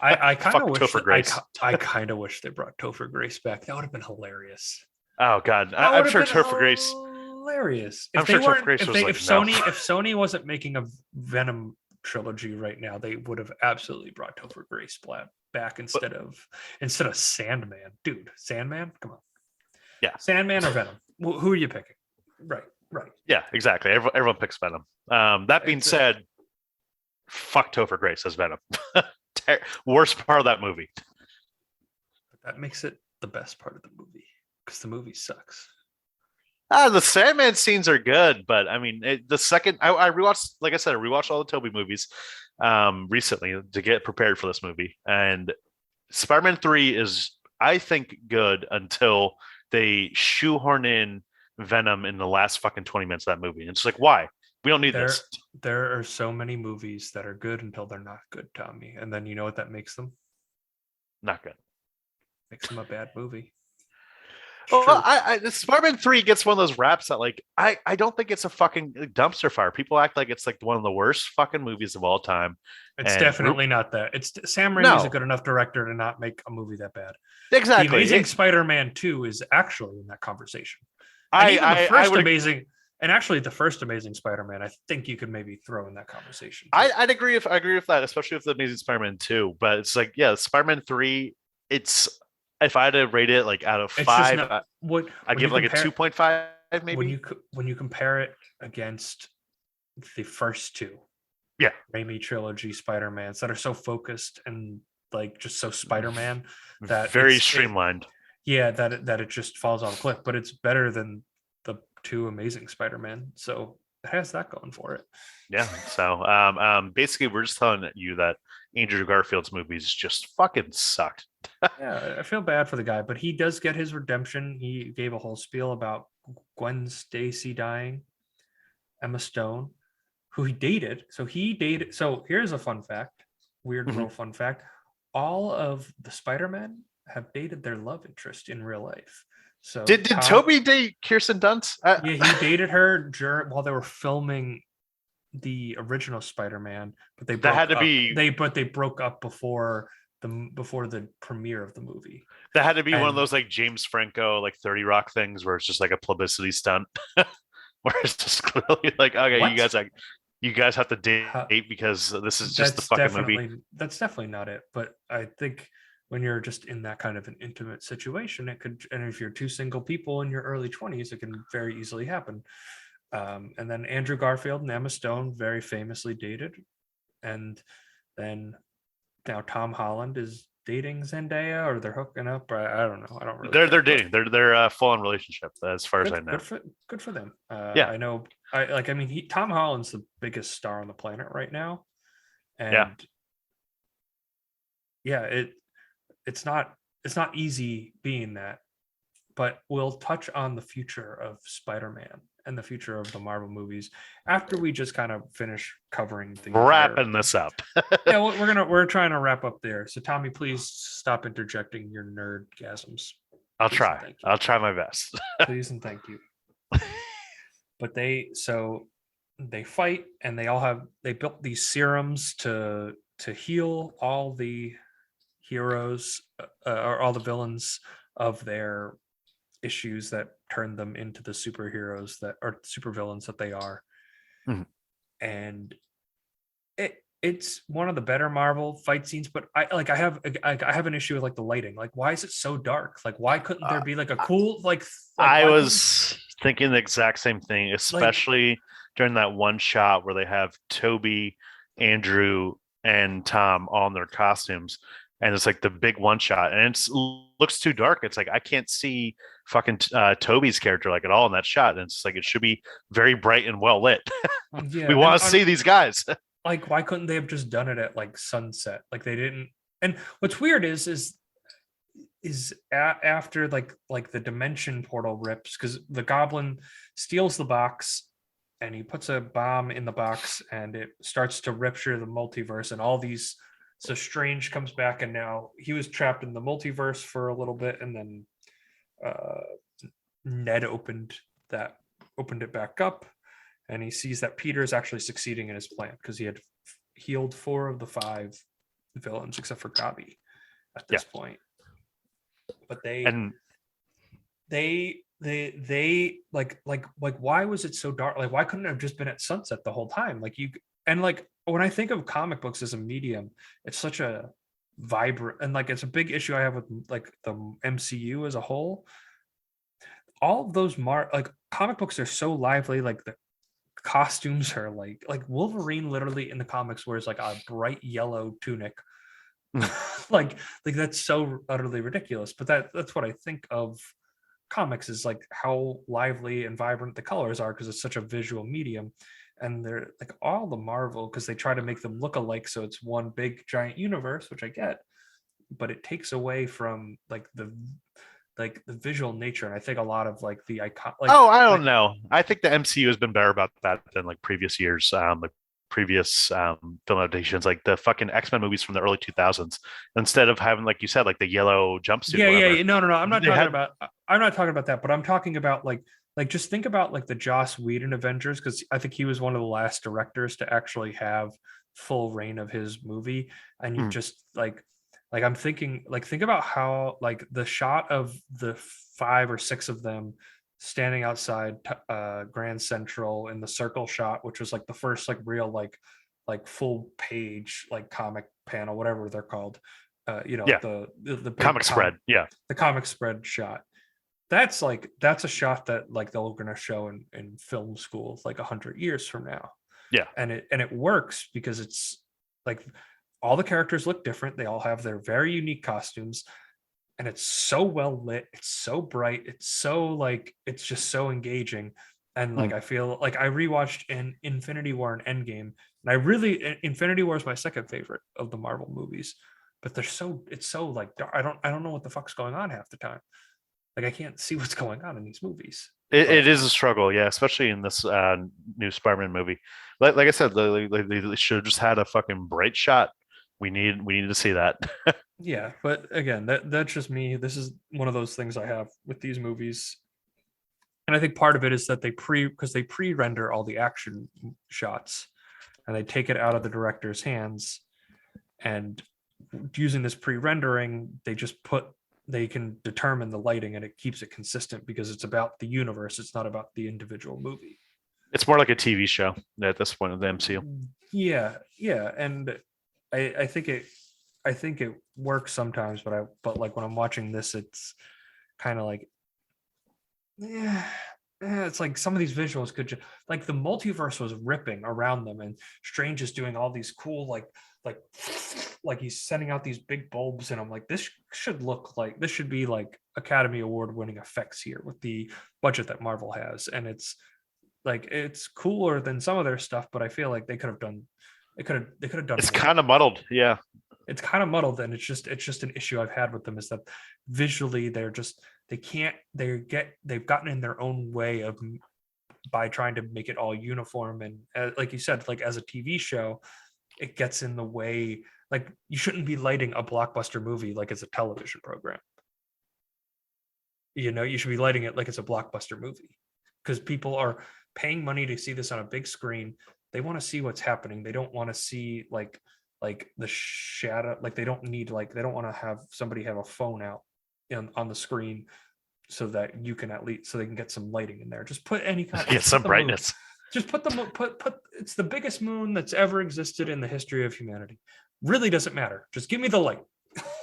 I kind of wish
Topher Grace.
I kind of wish they brought Topher Grace back. That would have been hilarious.
Oh God, I'm sure Topher Grace.
Hilarious.
I'm sure Topher Grace was like,
if Sony wasn't making a Venom trilogy right now, they would have absolutely brought Topher Grace back instead of Sandman. Dude, Sandman, come on.
Yeah,
Sandman or Venom? Who are you picking? Right.
Yeah, exactly. Everyone picks Venom. That being said, fuck Topher Grace as Venom. Worst part of that movie.
That makes it the best part of the movie because the movie sucks.
The Sandman scenes are good, but I mean, the second I rewatched, like I said, I rewatched all the Toby movies recently to get prepared for this movie, and Spider-Man 3 is, I think, good until they shoehorn in Venom in the last fucking 20 minutes of that movie. And it's like, why? We don't need this.
There are so many movies that are good until they're not good, Tommy. And then you know what that makes them?
Not good.
Makes them a bad movie.
Well, Spider-Man 3 gets one of those raps that, like, I don't think it's a fucking dumpster fire. People act like it's like one of the worst fucking movies of all time.
It's definitely not that. It's Sam Raimi's a good enough director to not make a movie that bad.
Exactly.
The Amazing Spider-Man 2 is actually in that conversation. The first Amazing Spider-Man, I think you could maybe throw in that conversation.
I'd agree with that, especially with the Amazing Spider-Man 2. But it's like, yeah, Spider-Man 3, it's, if I had to rate it like out of 5, I'd give like a 2.5 maybe.
When you compare it against the first two, Raimi trilogy Spider-Mans that are so focused and like just so Spider-Man that
very streamlined.
That it just falls off a cliff. But it's better than the two Amazing Spider-Man, so it has that going for it. Yeah.
So basically, we're just telling you that Andrew Garfield's movies just fucking sucked.
Yeah, I feel bad for the guy, but he does get his redemption. He gave a whole spiel about Gwen Stacy dying, Emma Stone, who he dated. So here's a fun fact, little fun fact. All of the Spider-Men have dated their love interest in real life. So
did Toby date Kirsten Dunst?
Yeah, he dated her while they were filming the original Spider-Man, but they broke up before the premiere of the movie.
That had to be one of those like James Franco, like 30 Rock things where it's just like a publicity stunt, where it's just clearly like, okay, what? you guys have to date because this is just the fucking movie.
That's definitely not it. But I think when you're just in that kind of an intimate situation, it could, and if you're two single people in your early 20s, it can very easily happen. And then Andrew Garfield and Emma Stone very famously dated, and then now Tom Holland is dating Zendaya, or they're hooking up. Or I don't know. I don't really.
They're dating. They're a full on relationship as far as I know.
Good for them.
Yeah,
I know. Tom Holland's the biggest star on the planet right now, and it's not easy being that. But we'll touch on the future of Spider-Man and the future of the Marvel movies after we just kind of finish covering things.
Wrapping this up.
Yeah, we're trying to wrap up there. So Tommy, please stop interjecting your nerdgasms.
I'll try my best.
Please and thank you. But they fight, and they built these serums to heal all the heroes or all the villains of their issues that turn them into the superheroes that are supervillains that they are.
Mhm.
And it's one of the better Marvel fight scenes, but I have an issue with like the lighting. Like, why is it so dark? Like, why couldn't there be like a cool
I
why
was thinking the exact same thing,
like
especially during that one shot where they have Toby, Andrew, and Tom all in their costumes, and it's like the big one shot, and it looks too dark. It's like I can't see fucking Toby's character like at all in that shot, and it's like it should be very bright and well lit. We
yeah,
want to see these guys.
like why couldn't they have just done it at like sunset? Like they didn't. And what's weird after like the dimension portal rips because the goblin steals the box and he puts a bomb in the box and it starts to rupture the multiverse and all these. So Strange comes back and now he was trapped in the multiverse for a little bit and then Ned opened it back up and he sees that Peter is actually succeeding in his plan because he had healed 4 of the 5 villains except for Gabi at this point. But they why was it so dark? Like why couldn't it have just been at sunset the whole time? Like you and like when I think of comic books as a medium, it's such a vibrant and like it's a big issue I have with like the MCU as a whole. All of those like comic books are so lively, like the costumes are like Wolverine literally in the comics wears like a bright yellow tunic. like that's so utterly ridiculous, but that's what I think of comics is like how lively and vibrant the colors are because it's such a visual medium. And they're like all the Marvel because they try to make them look alike so it's one big giant universe, which I get, but it takes away from like the visual nature. And I think a lot of like the icon
I don't know. I think the MCU has been better about that than like previous years, like previous film adaptations, like the fucking X-Men movies from the early 2000s. Instead of having, like you said, like the yellow jumpsuit.
Yeah. No. I'm not talking about that, but I'm talking about like just think about like the Joss Whedon Avengers because I think he was one of the last directors to actually have full reign of his movie, and you just like I'm thinking like think about how like the shot of the 5 or 6 of them standing outside Grand Central in the circle shot, which was like the first like real like full page like comic panel, whatever they're called. The big
comic spread,
the comic spread shot. That's a shot that like they're going to show in film school like 100 years from now.
Yeah,
and it works because it's like all the characters look different. They all have their very unique costumes. And it's so well lit, it's so bright, it's so like it's just so engaging. And like I feel like I rewatched in Infinity War and Endgame, and I really Infinity War is my second favorite of the Marvel movies, but it's so like I don't know what the fuck's going on half the time. Like I can't see what's going on in these movies.
it is a struggle, yeah, especially in this new Spider-Man movie. Like I said, they should have just had a fucking bright shot. We need to see that.
Yeah, but again, that's just me. This is one of those things I have with these movies. And I think part of it is that they pre-render all the action shots and they take it out of the director's hands. And using this pre-rendering, they can determine the lighting and it keeps it consistent because it's about the universe. It's not about the individual movie.
It's more like a TV show at this point of the MCU.
Yeah. And I think it works sometimes, but like when I'm watching this, it's kind of like, it's like some of these visuals could just like the multiverse was ripping around them, and Strange is doing all these cool like he's sending out these big bulbs, and I'm like, this should be like Academy Award winning effects here with the budget that Marvel has, and it's like it's cooler than some of their stuff, but I feel like they could have done
It's
more.
kind of muddled, yeah.
It's kind of muddled, and it's just an issue I've had with them is that visually they've gotten in their own way of by trying to make it all uniform, and like you said, like as a TV show, it gets in the way. Like you shouldn't be lighting a blockbuster movie like it's a television program. You should be lighting it like it's a blockbuster movie because people are paying money to see this on a big screen. They want to see what's happening. They don't want to see like like the shadow, like they don't need, like they don't want to have somebody have a phone out on the screen so that you can at least, so they can get some lighting in there. Just put any kind,
Get
just
some
put the moon.
brightness.
Just put the put it's the biggest moon that's ever existed in the history of humanity. Really doesn't matter. Just give me the light.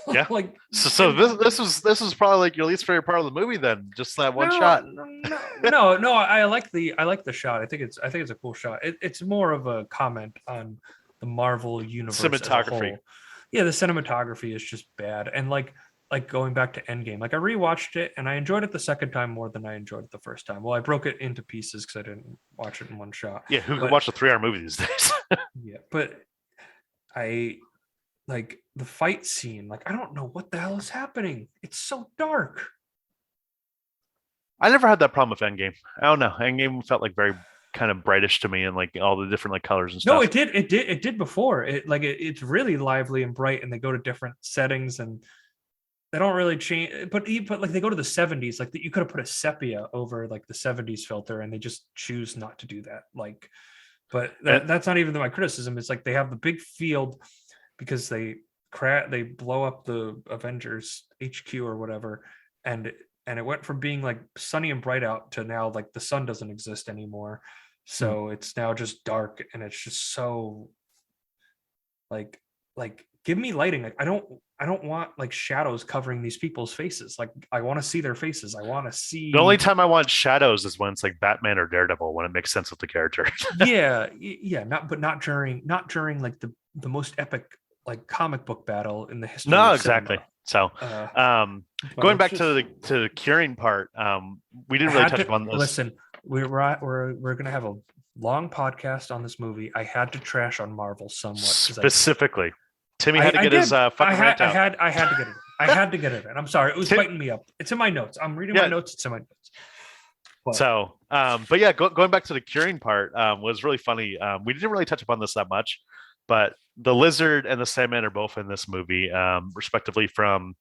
Yeah.
Like
So this was probably like your least favorite part of the movie then, just that one shot.
No. I like the shot. I think it's a cool shot. It's more of a comment on the Marvel universe as a
Cinematography.
whole. Yeah, the cinematography is just bad. And like going back to Endgame, like I rewatched it and I enjoyed it the second time more than I enjoyed it the first time. Well, I broke it into pieces because I didn't watch it in one shot.
Yeah, who can
But-
watch a 3-hour movie these days?
Yeah, but I like the fight scene. Like I don't know what the hell is happening. It's so dark.
I never had that problem with Endgame. I don't know. Endgame felt like very kind of brightish to me, and like all the different like colors and stuff.
No, it did before. It's really lively and bright, and they go to different settings, and they don't really change. But like they go to the 70s, like you could have put a sepia over like the 70s filter, and they just choose not to do that. Like, but that's not even my criticism. It's like they have the big field because they blow up the Avengers HQ or whatever, and it went from being like sunny and bright out to now like the sun doesn't exist anymore. So it's now just dark, and it's just so like give me lighting. Like I don't want like shadows covering these people's faces. Like I want to see their faces. I want to see
The only time I want shadows is when it's like Batman or Daredevil, when it makes sense with the character.
yeah, not during like the most epic like comic book battle in the history
No,
of
exactly.
cinema.
So,
But
going
it's
back
just-
to the curing part, we didn't
I
really
had
touch
to-
upon this.
Listen, we're gonna have a long podcast on this movie. I had to trash on Marvel somewhat 'cause
Specifically, Timmy had to get his fucking rant out.
I had to get it. I had to get it in. I'm sorry, it was
Tim-
biting me up. It's in my notes. I'm reading
Yeah.
my notes. It's in my notes. But-
So, but yeah, going back to the curing part was really funny. We didn't really touch upon this that much, but the Lizard and the Sandman are both in this movie, respectively from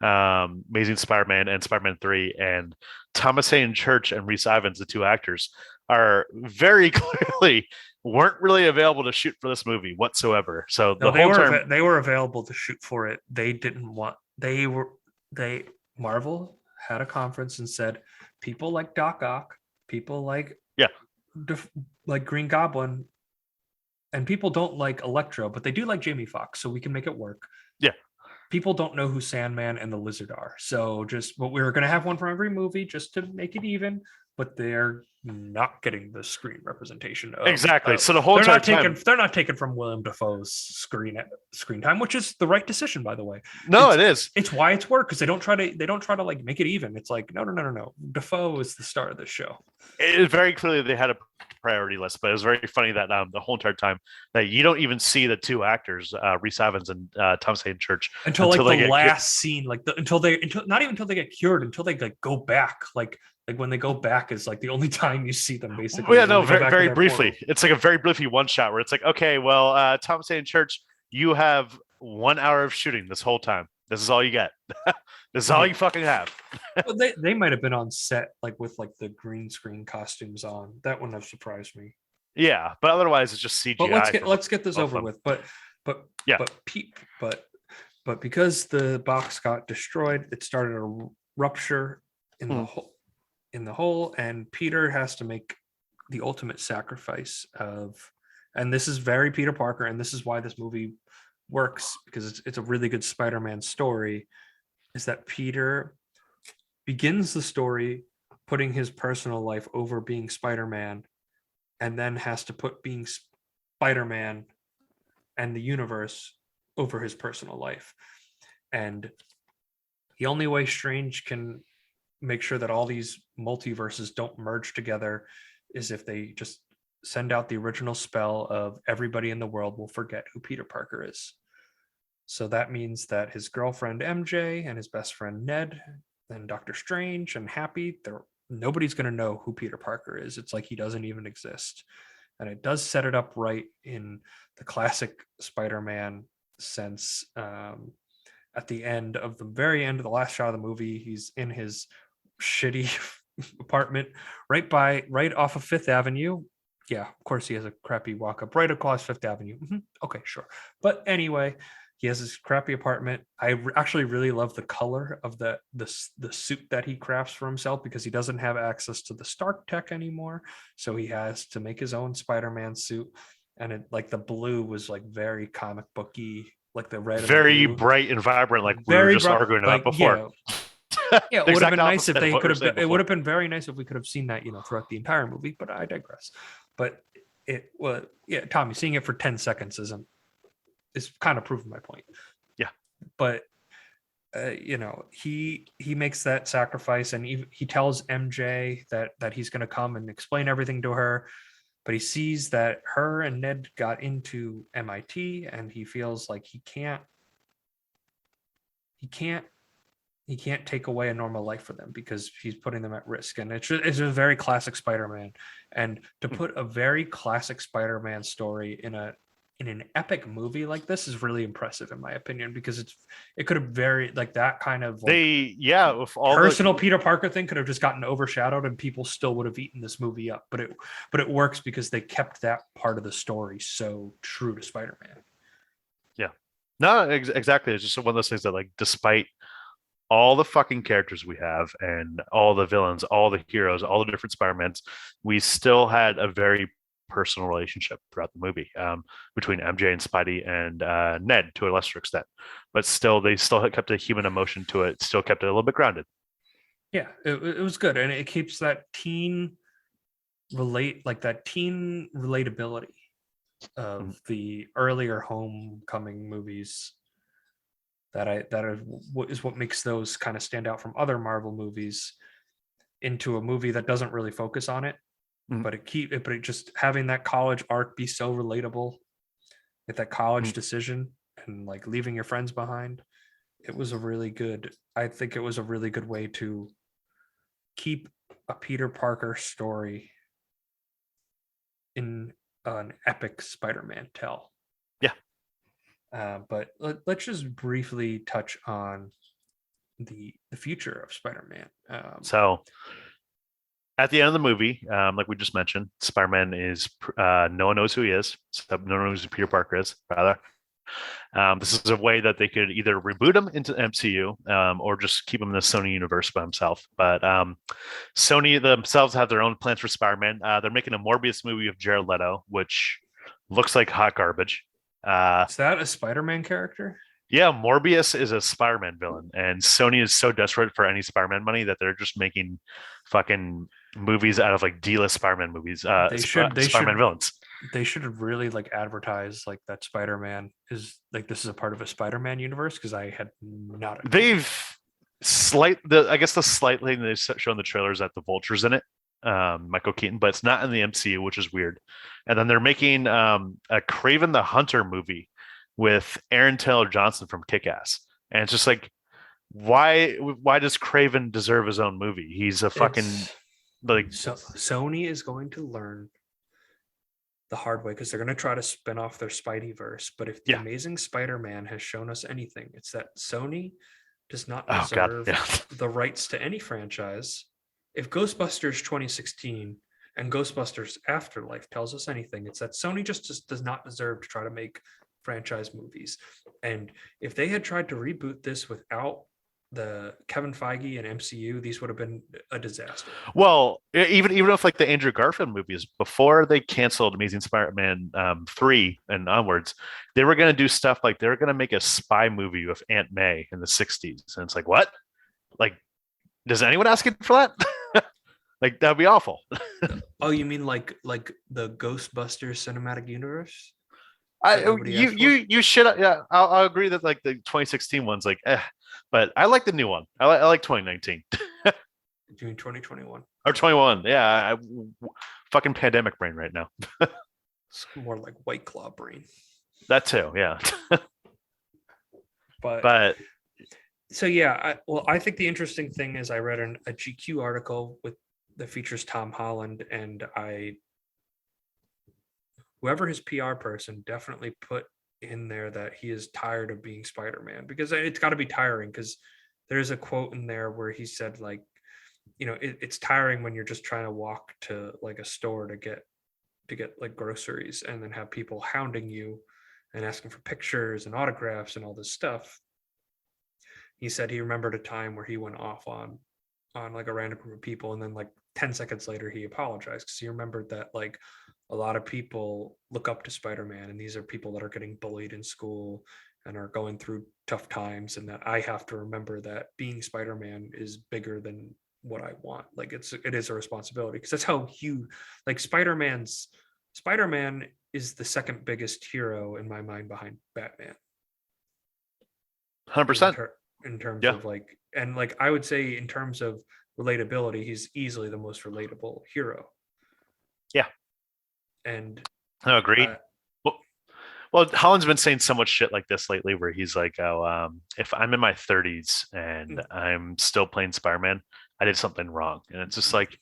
Amazing Spider-Man and Spider-Man 3. And Thomas Hayden Church and Rhys Ifans, the two actors, are very clearly weren't really available to shoot for this movie whatsoever. So
No,
the whole time,
they were available to shoot for it. They didn't want. Marvel had a conference and said people like Doc Ock, people like
Yeah.
like Green Goblin, and people don't like Electro, but they do like Jamie Foxx, so we can make it work.
Yeah.
People don't know who Sandman and the Lizard are, so but we were going to have one for every movie just to make it even. But they're not getting the screen representation.
exactly. So the whole
they're
entire
not
time,
taking. They're not taken from William Dafoe's screen time, which is the right decision, by the way.
no,
it's-
it is.
It's why it's work because they don't try to like make it even. It's like no. Defoe is the star of the show.
It is very clearly they had a priority list, but it was very funny that the whole entire time that you don't even see the two actors, Rhys Ifans and Thomas Hayden Church,
Until
Until they
like the
get
last scene, like until not even until they get cured, until they like go back, like when they go back is like the only time you see them basically.
Well, yeah,
is when
no,
they go
very,
back to
very
their
briefly.
portal.
It's like a very briefly one shot where it's like, okay, well, Thomas Hayden Church, you have 1 hour of shooting this whole time. This is all you get. This is all you fucking have.
Well, they might have been on set like with like the green screen costumes on. That wouldn't have surprised me.
Yeah, but otherwise it's just CGI.
But
for
let's get this
both
over
of them.
with. But
Yeah.
but because the box got destroyed, it started a rupture in the hole, and Peter has to make the ultimate sacrifice of, and this is very Peter Parker, and this is why this movie works because it's a really good Spider-Man story. Is that Peter begins the story putting his personal life over being Spider-Man, and then has to put being Spider-Man and the universe over his personal life. And the only way Strange can make sure that all these multiverses don't merge together is if they just send out the original spell of everybody in the world will forget who Peter Parker is. So that means that his girlfriend MJ and his best friend Ned and Doctor Strange and Happy, nobody's going to know who Peter Parker is. It's like he doesn't even exist. And it does set it up right in the classic Spider-Man sense. At the very end of the last shot of the movie, he's in his shitty apartment right off of Fifth Avenue, Yeah, of course he has a crappy walk up right across Fifth Avenue. Okay, sure. But anyway, he has this crappy apartment. Actually really love the color of the suit that he crafts for himself, because he doesn't have access to the Stark tech anymore. So he has to make his own Spider-Man suit. And it, like, the blue was like very comic booky, like the red and the
Very
blue.
bright and vibrant, like we were
Very
just
bright,
arguing
like,
about before.
Yeah, it
The
would have
exact
been nice if
opposite of
they
what we
could
were
have.
saying
It would
before.
have been very nice if we could have seen that, throughout the entire movie. But I digress. But it was, yeah, Tommy, seeing it for 10 seconds is kind of proving my point.
Yeah.
But he makes that sacrifice, and he tells MJ that he's going to come and explain everything to her. But he sees that her and Ned got into MIT, and he feels like he can't take away a normal life for them, because he's putting them at risk. And it's a very classic Spider-Man. And to put a very classic Spider-Man story in an epic movie like this is really impressive, in my opinion, because it could have very, like, that kind of, like,
with all
personal Peter Parker thing could have just gotten overshadowed, and people still would have eaten this movie up. But it works because they kept that part of the story so true to Spider-Man.
no, exactly. It's just one of those things that, like, despite all the fucking characters we have and all the villains, all the heroes, all the different Spider-Mans, we still had a very personal relationship throughout the movie, between MJ and Spidey and Ned to a lesser extent. But still, they still had kept a human emotion to it, still kept it a little bit grounded.
Yeah, it was good. And it keeps that teen relatability of the earlier Homecoming movies is what makes those kind of stand out from other Marvel movies into a movie that doesn't really focus on it. But it just having that college arc be so relatable, with that college decision and, like, leaving your friends behind. I think it was a really good way to keep a Peter Parker story in an epic Spider-Man tell. But let's just briefly touch on the future of Spider-Man.
So at the end of the movie, like we just mentioned, Spider-Man is no one knows who he is. So no one knows who Peter Parker is, rather. This is a way that they could either reboot him into the MCU, or just keep him in the Sony universe by himself. But Sony themselves have their own plans for Spider-Man. They're making a Morbius movie of Jared Leto, which looks like hot garbage.
Is that a Spider-Man character?
Yeah, Morbius is a Spider-Man villain, and Sony is so desperate for any Spider-Man money that they're just making fucking movies out of, like, D-list Spider-Man movies. Spider-Man villains.
They should really, like, advertise, like, that Spider-Man is, like, this is a part of a Spider-Man universe, because I had not.
They've I guess the slight thing they've shown the trailers that the Vulture's in it, Michael Keaton, but it's not in the MCU, which is weird. And then they're making a Kraven the Hunter movie with Aaron Taylor Johnson from Kick-Ass, and it's just like, why does Kraven deserve his own movie? He's a fucking, like,
So Sony is going to learn the hard way, because they're going to try to spin off their Spideyverse. But if the Amazing Spider-Man has shown us anything, it's that Sony does not deserve the rights to any franchise. If Ghostbusters 2016 and Ghostbusters Afterlife tells us anything, it's that Sony just does not deserve to try to make franchise movies. And if they had tried to reboot this without the Kevin Feige and MCU, these would have been a disaster.
Well, even if, like, the Andrew Garfield movies, before they canceled Amazing Spider-Man 3 and onwards, they were going to do stuff like they were going to make a spy movie with Aunt May in the 60s, and it's like, what? Like, does anyone asking for that? Like, that'd be awful.
Oh, you mean like the Ghostbusters cinematic universe?
You should, yeah. I'll agree that, like, the 2016 one's like, but I like the new one. I like 2019.
June 2021
or 21. Yeah, fucking pandemic brain right now.
It's more like White Claw brain.
That too, yeah.
but so yeah, I think the interesting thing is, I read a GQ article that features Tom Holland, and whoever his PR person definitely put in there that he is tired of being Spider-Man, because it's got to be tiring, because there's a quote in there where he said, like, it's tiring when you're just trying to walk to, like, a store to get to get like groceries and then have people hounding you and asking for pictures and autographs and all this stuff. He said he remembered a time where he went off on like a random group of people, and then like 10 seconds later he apologized because he remembered that like a lot of people look up to Spider-Man, and these are people that are getting bullied in school and are going through tough times, and that I have to remember that being Spider-Man is bigger than what I want. Like it is a responsibility, because that's how like Spider-Man is the second biggest hero in my mind behind Batman
100%.
in terms
Yeah.
of like, and like I would say in terms of relatability, he's easily the most relatable hero.
Yeah.
And
No, agreed. Well, Holland's been saying so much shit like this lately, where he's like, "Oh, if I'm in my 30s and I'm still playing Spider-Man, I did something wrong." And it's just like,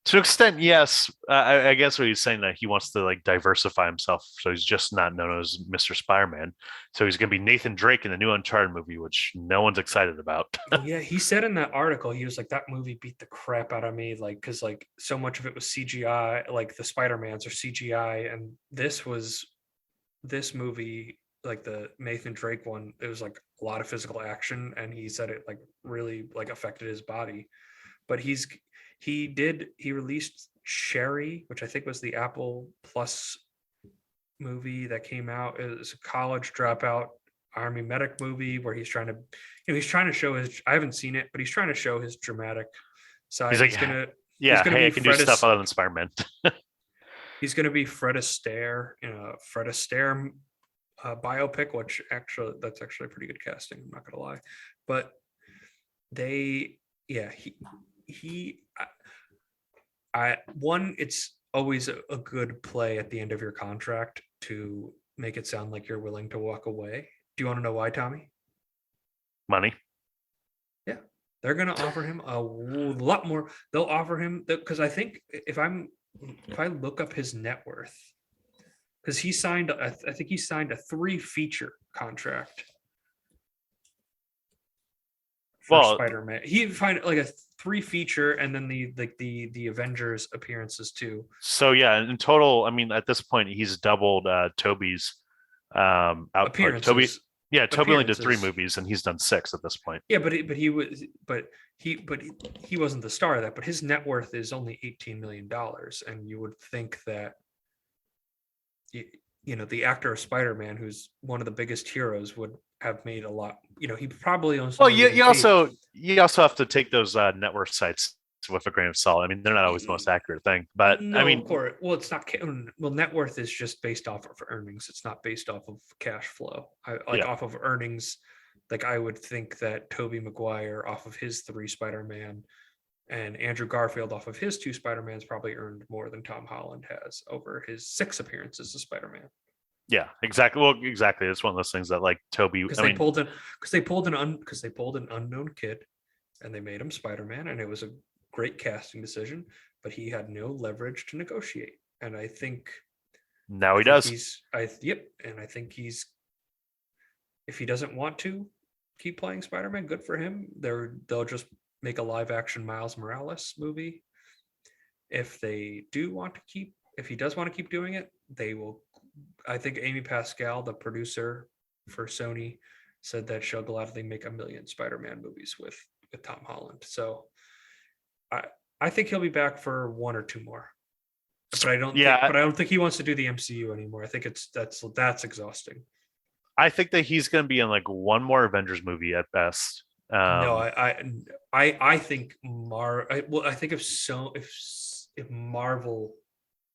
to an extent, yes. I guess what he's saying, that he wants to like diversify himself, so he's just not known as Mr. Spider-Man. So he's going to be Nathan Drake in the new Uncharted movie, which no one's excited about.
oh yeah, he said in that article, he was like, that movie beat the crap out of me, like because like so much of it was CGI, like the Spider-Mans are CGI, and this movie, like the Nathan Drake one, it was like a lot of physical action, and he said it like really like affected his body. But he released Sherry, which I think was the Apple Plus movie that came out. It was a college dropout army medic movie where he's trying to, he's trying to show his, I haven't seen it, but he's trying to show his dramatic side.
He's like,
he's gonna
hey,
be
I can do
Fred
stuff other than Spider-Man.
He's going to be Fred Astaire in a Fred Astaire biopic, which that's actually pretty good casting. I'm not going to lie, but it's always a good play at the end of your contract to make it sound like you're willing to walk away. Do you want to know why, Tommy?
Money.
Yeah, they're going to offer him a lot more. They'll offer him because I think if I look up his net worth, because he signed, I think he signed a 3 feature contract for Spider-Man. He find like a 3 feature, and then the Avengers appearances too.
So yeah, in total, I mean, at this point, he's doubled Toby's
appearances.
Toby only did 3 movies, and he's done 6 at this point.
Yeah, but he wasn't the star of that. But his net worth is only $18 million, and you would think that the actor of Spider-Man, who's one of the biggest heroes, would have made a lot. He probably owns.
Well, you also have to take those net worth sites with a grain of salt. I mean, they're not always the most accurate thing, but
no,
I mean,
of course, well, it's not. Well, net worth is just based off of earnings. It's not based off of cash flow. Off of earnings. Like I would think that Tobey Maguire off of his 3 Spider-Man and Andrew Garfield off of his 2 Spider-Mans probably earned more than Tom Holland has over his 6 appearances as Spider-Man.
Yeah, exactly. Well, exactly. It's one of those things that like Toby,
because they pulled an unknown kid and they made him Spider-Man, and it was a great casting decision, but he had no leverage to negotiate. And I think
now he does.
And I think if he doesn't want to keep playing Spider-Man, good for him. They'll just make a live action Miles Morales movie. If he does want to keep doing it, they will. I think Amy Pascal, the producer for Sony, said that she'll gladly make 1 million Spider-Man movies with Tom Holland. So I think he'll be back for 1 or 2 more. But I don't think he wants to do the MCU anymore. I think that's exhausting.
I think that he's going to be in like 1 more Avengers movie at best.
No, I think I think if Marvel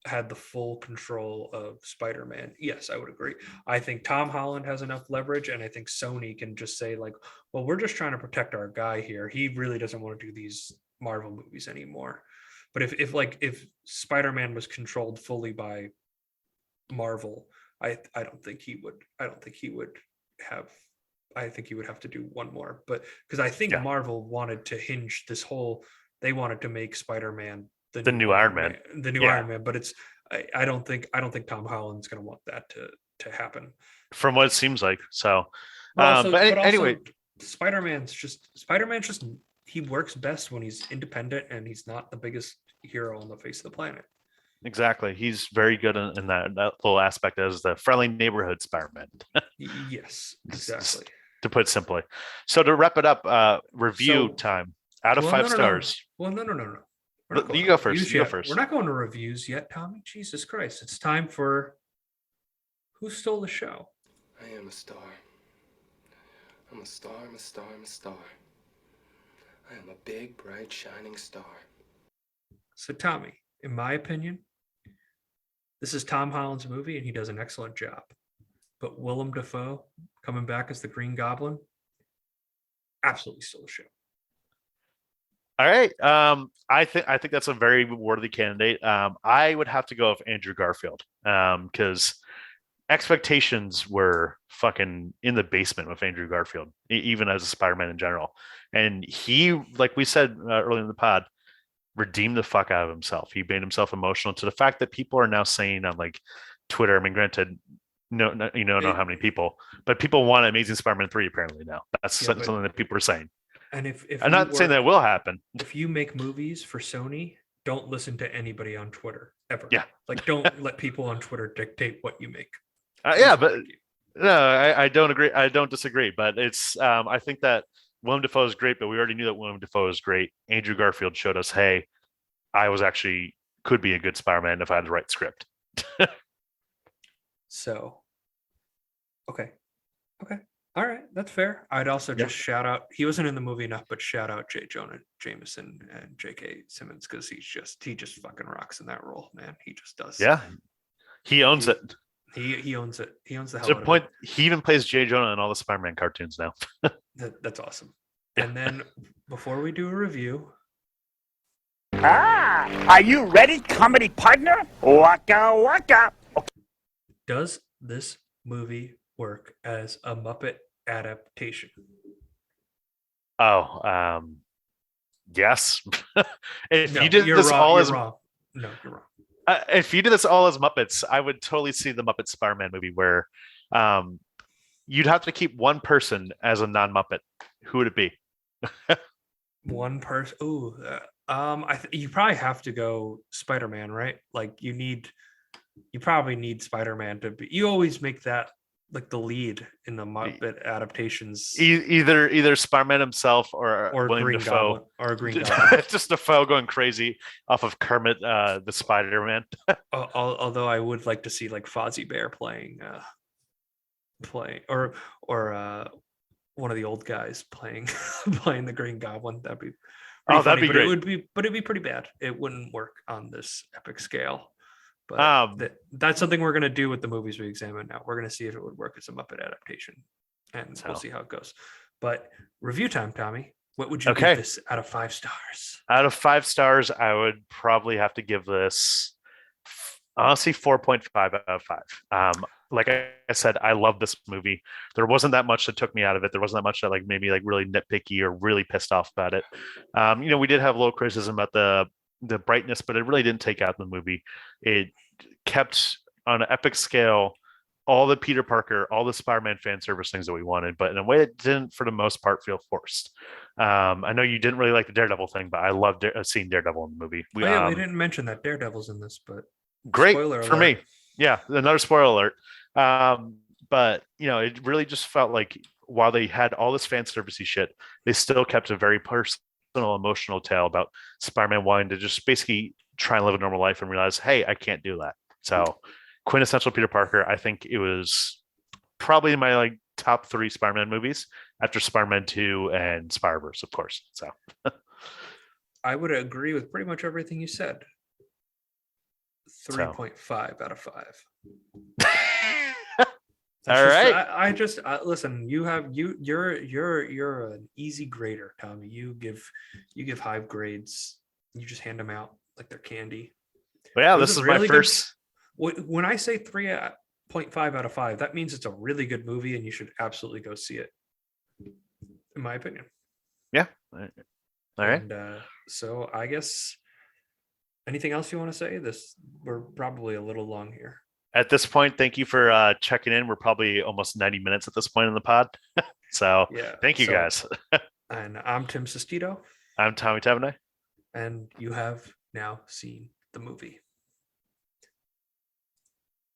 had the full control of Spider-Man, yes, I would agree. I think Tom Holland has enough leverage, and I think Sony can just say like, well, we're just trying to protect our guy here. He really doesn't want to do these Marvel movies anymore. But if Spider-Man was controlled fully by Marvel, I think he would have. I think he would have to do 1 more, but because I think Marvel wanted to hinge this whole. They wanted to make Spider-Man the new Iron Man, Iron Man. But I don't think Tom Holland's going to want that to happen.
From what it seems like. So,
anyway, Spider-Man's just he works best when he's independent and he's not the biggest hero on the face of the planet.
exactly. He's very good in that little aspect as the friendly neighborhood Spider-Man.
Yes,
Just
exactly.
to put it simply. So to wrap it up, review
So,
time out of
well,
five
no, no, no.
stars.
Well, no, no, no, no. We're not going
You
to
go first.
reviews
You go
yet. We're
first.
not going to reviews yet, Tommy. Jesus Christ! It's time for Who Stole the Show.
I am a star. I'm a star, I'm a star, I'm a star. I am a big, bright, shining star.
So, Tommy, in my opinion, this is Tom Holland's movie, and he does an excellent job. But Willem Dafoe coming back as the Green Goblin absolutely stole the show.
All right. I think that's a very worthy candidate. I would have to go with Andrew Garfield. Because expectations were fucking in the basement with Andrew Garfield, even as a Spider-Man in general. And he, like we said earlier in the pod, redeemed the fuck out of himself. He made himself emotional to the fact that people are now saying on like Twitter. I mean, granted, no, you don't know how many people, but people want Amazing Spider-Man 3 apparently now. That's something that people are saying.
And if
I'm not saying that will happen.
If you make movies for Sony, don't listen to anybody on Twitter ever.
Yeah.
Like, don't let people on Twitter dictate what you make.
Yeah, but no, I don't agree. I don't disagree. But it's I think that Willem Dafoe is great, but we already knew that Willem Dafoe is great. Andrew Garfield showed us, hey, I was actually could be a good Spider-Man if I had the right script.
So, okay. All right, that's fair. I'd also just shout out. He wasn't in the movie enough, but shout out J. Jonah Jameson and J.K. Simmons because he just fucking rocks in that role, man. He just does.
Yeah, he owns it.
He owns it. He owns the hell
To
out
the point,
of it.
he even plays J. Jonah in all the Spider-Man cartoons now.
That's awesome.
Yeah.
And then before we do a review,
are you ready, comedy partner? Waka waka.
does this movie work as a Muppet adaptation?
Oh, yes. If
No,
you did
you're
this
wrong.
all
You're
as
wrong. No, you're wrong.
if you did this all as Muppets, I would totally see the Muppet Spider-Man movie where you'd have to keep one person as a non-Muppet. Who would it be?
One person. Ooh, you probably have to go Spider-Man, right? Like you probably need Spider-Man to be. You always make that like the lead in the Muppet adaptations,
Either Spider-Man himself or William
Green
Dafoe.
Goblin, or Green Goblin.
It's just Dafoe going crazy off of Kermit the Spider-Man.
Although I would like to see like Fozzie Bear playing or one of the old guys playing playing the Green Goblin. That'd be pretty
that'd be great.
It'd be pretty bad. It wouldn't work on this epic scale. But that's something we're gonna do with the movies we examine now. We're gonna see if it would work as a Muppet adaptation, and we'll see how it goes. But review time, Tommy. What would you give this out of 5 stars?
Out of 5 stars, I would probably have to give this honestly 4.5 out of 5. Like I said, I love this movie. There wasn't that much that took me out of it. There wasn't that much that like made me like really nitpicky or really pissed off about it. We did have a little criticism about the brightness, but it really didn't take out the movie. It kept on an epic scale all the Peter Parker, all the Spider-Man fan service things that we wanted, but in a way that didn't, for the most part, feel forced. I know you didn't really like the Daredevil thing, but I loved seeing Daredevil in the movie.
We didn't mention that Daredevil's in this, but
great for me. Yeah, another spoiler alert. But it really just felt like while they had all this fan servicey shit, they still kept a very personal, emotional tale about Spider-Man wanting to just basically try and live a normal life and realize, hey, I can't do that. So quintessential Peter Parker. I think it was probably in my like top 3 Spider-Man movies after Spider-Man 2 and Spider-Verse, of course. So
I would agree with pretty much everything you said. 3.5 out of 5.
All right.
I just listen. You're an easy grader, Tommy. You give high grades. You just hand them out like they're candy.
Well, yeah, this is really my first.
When I say 3.5 out of 5, that means it's a really good movie, and you should absolutely go see it. In my opinion.
Yeah. All right.
And so I guess. Anything else you want to say? We're probably a little long here.
At this point, thank you for checking in. We're probably almost 90 minutes at this point in the pod. So
yeah,
thank you guys.
And I'm Tim Sestito.
I'm Tommy Tavanay.
And you have now seen the movie.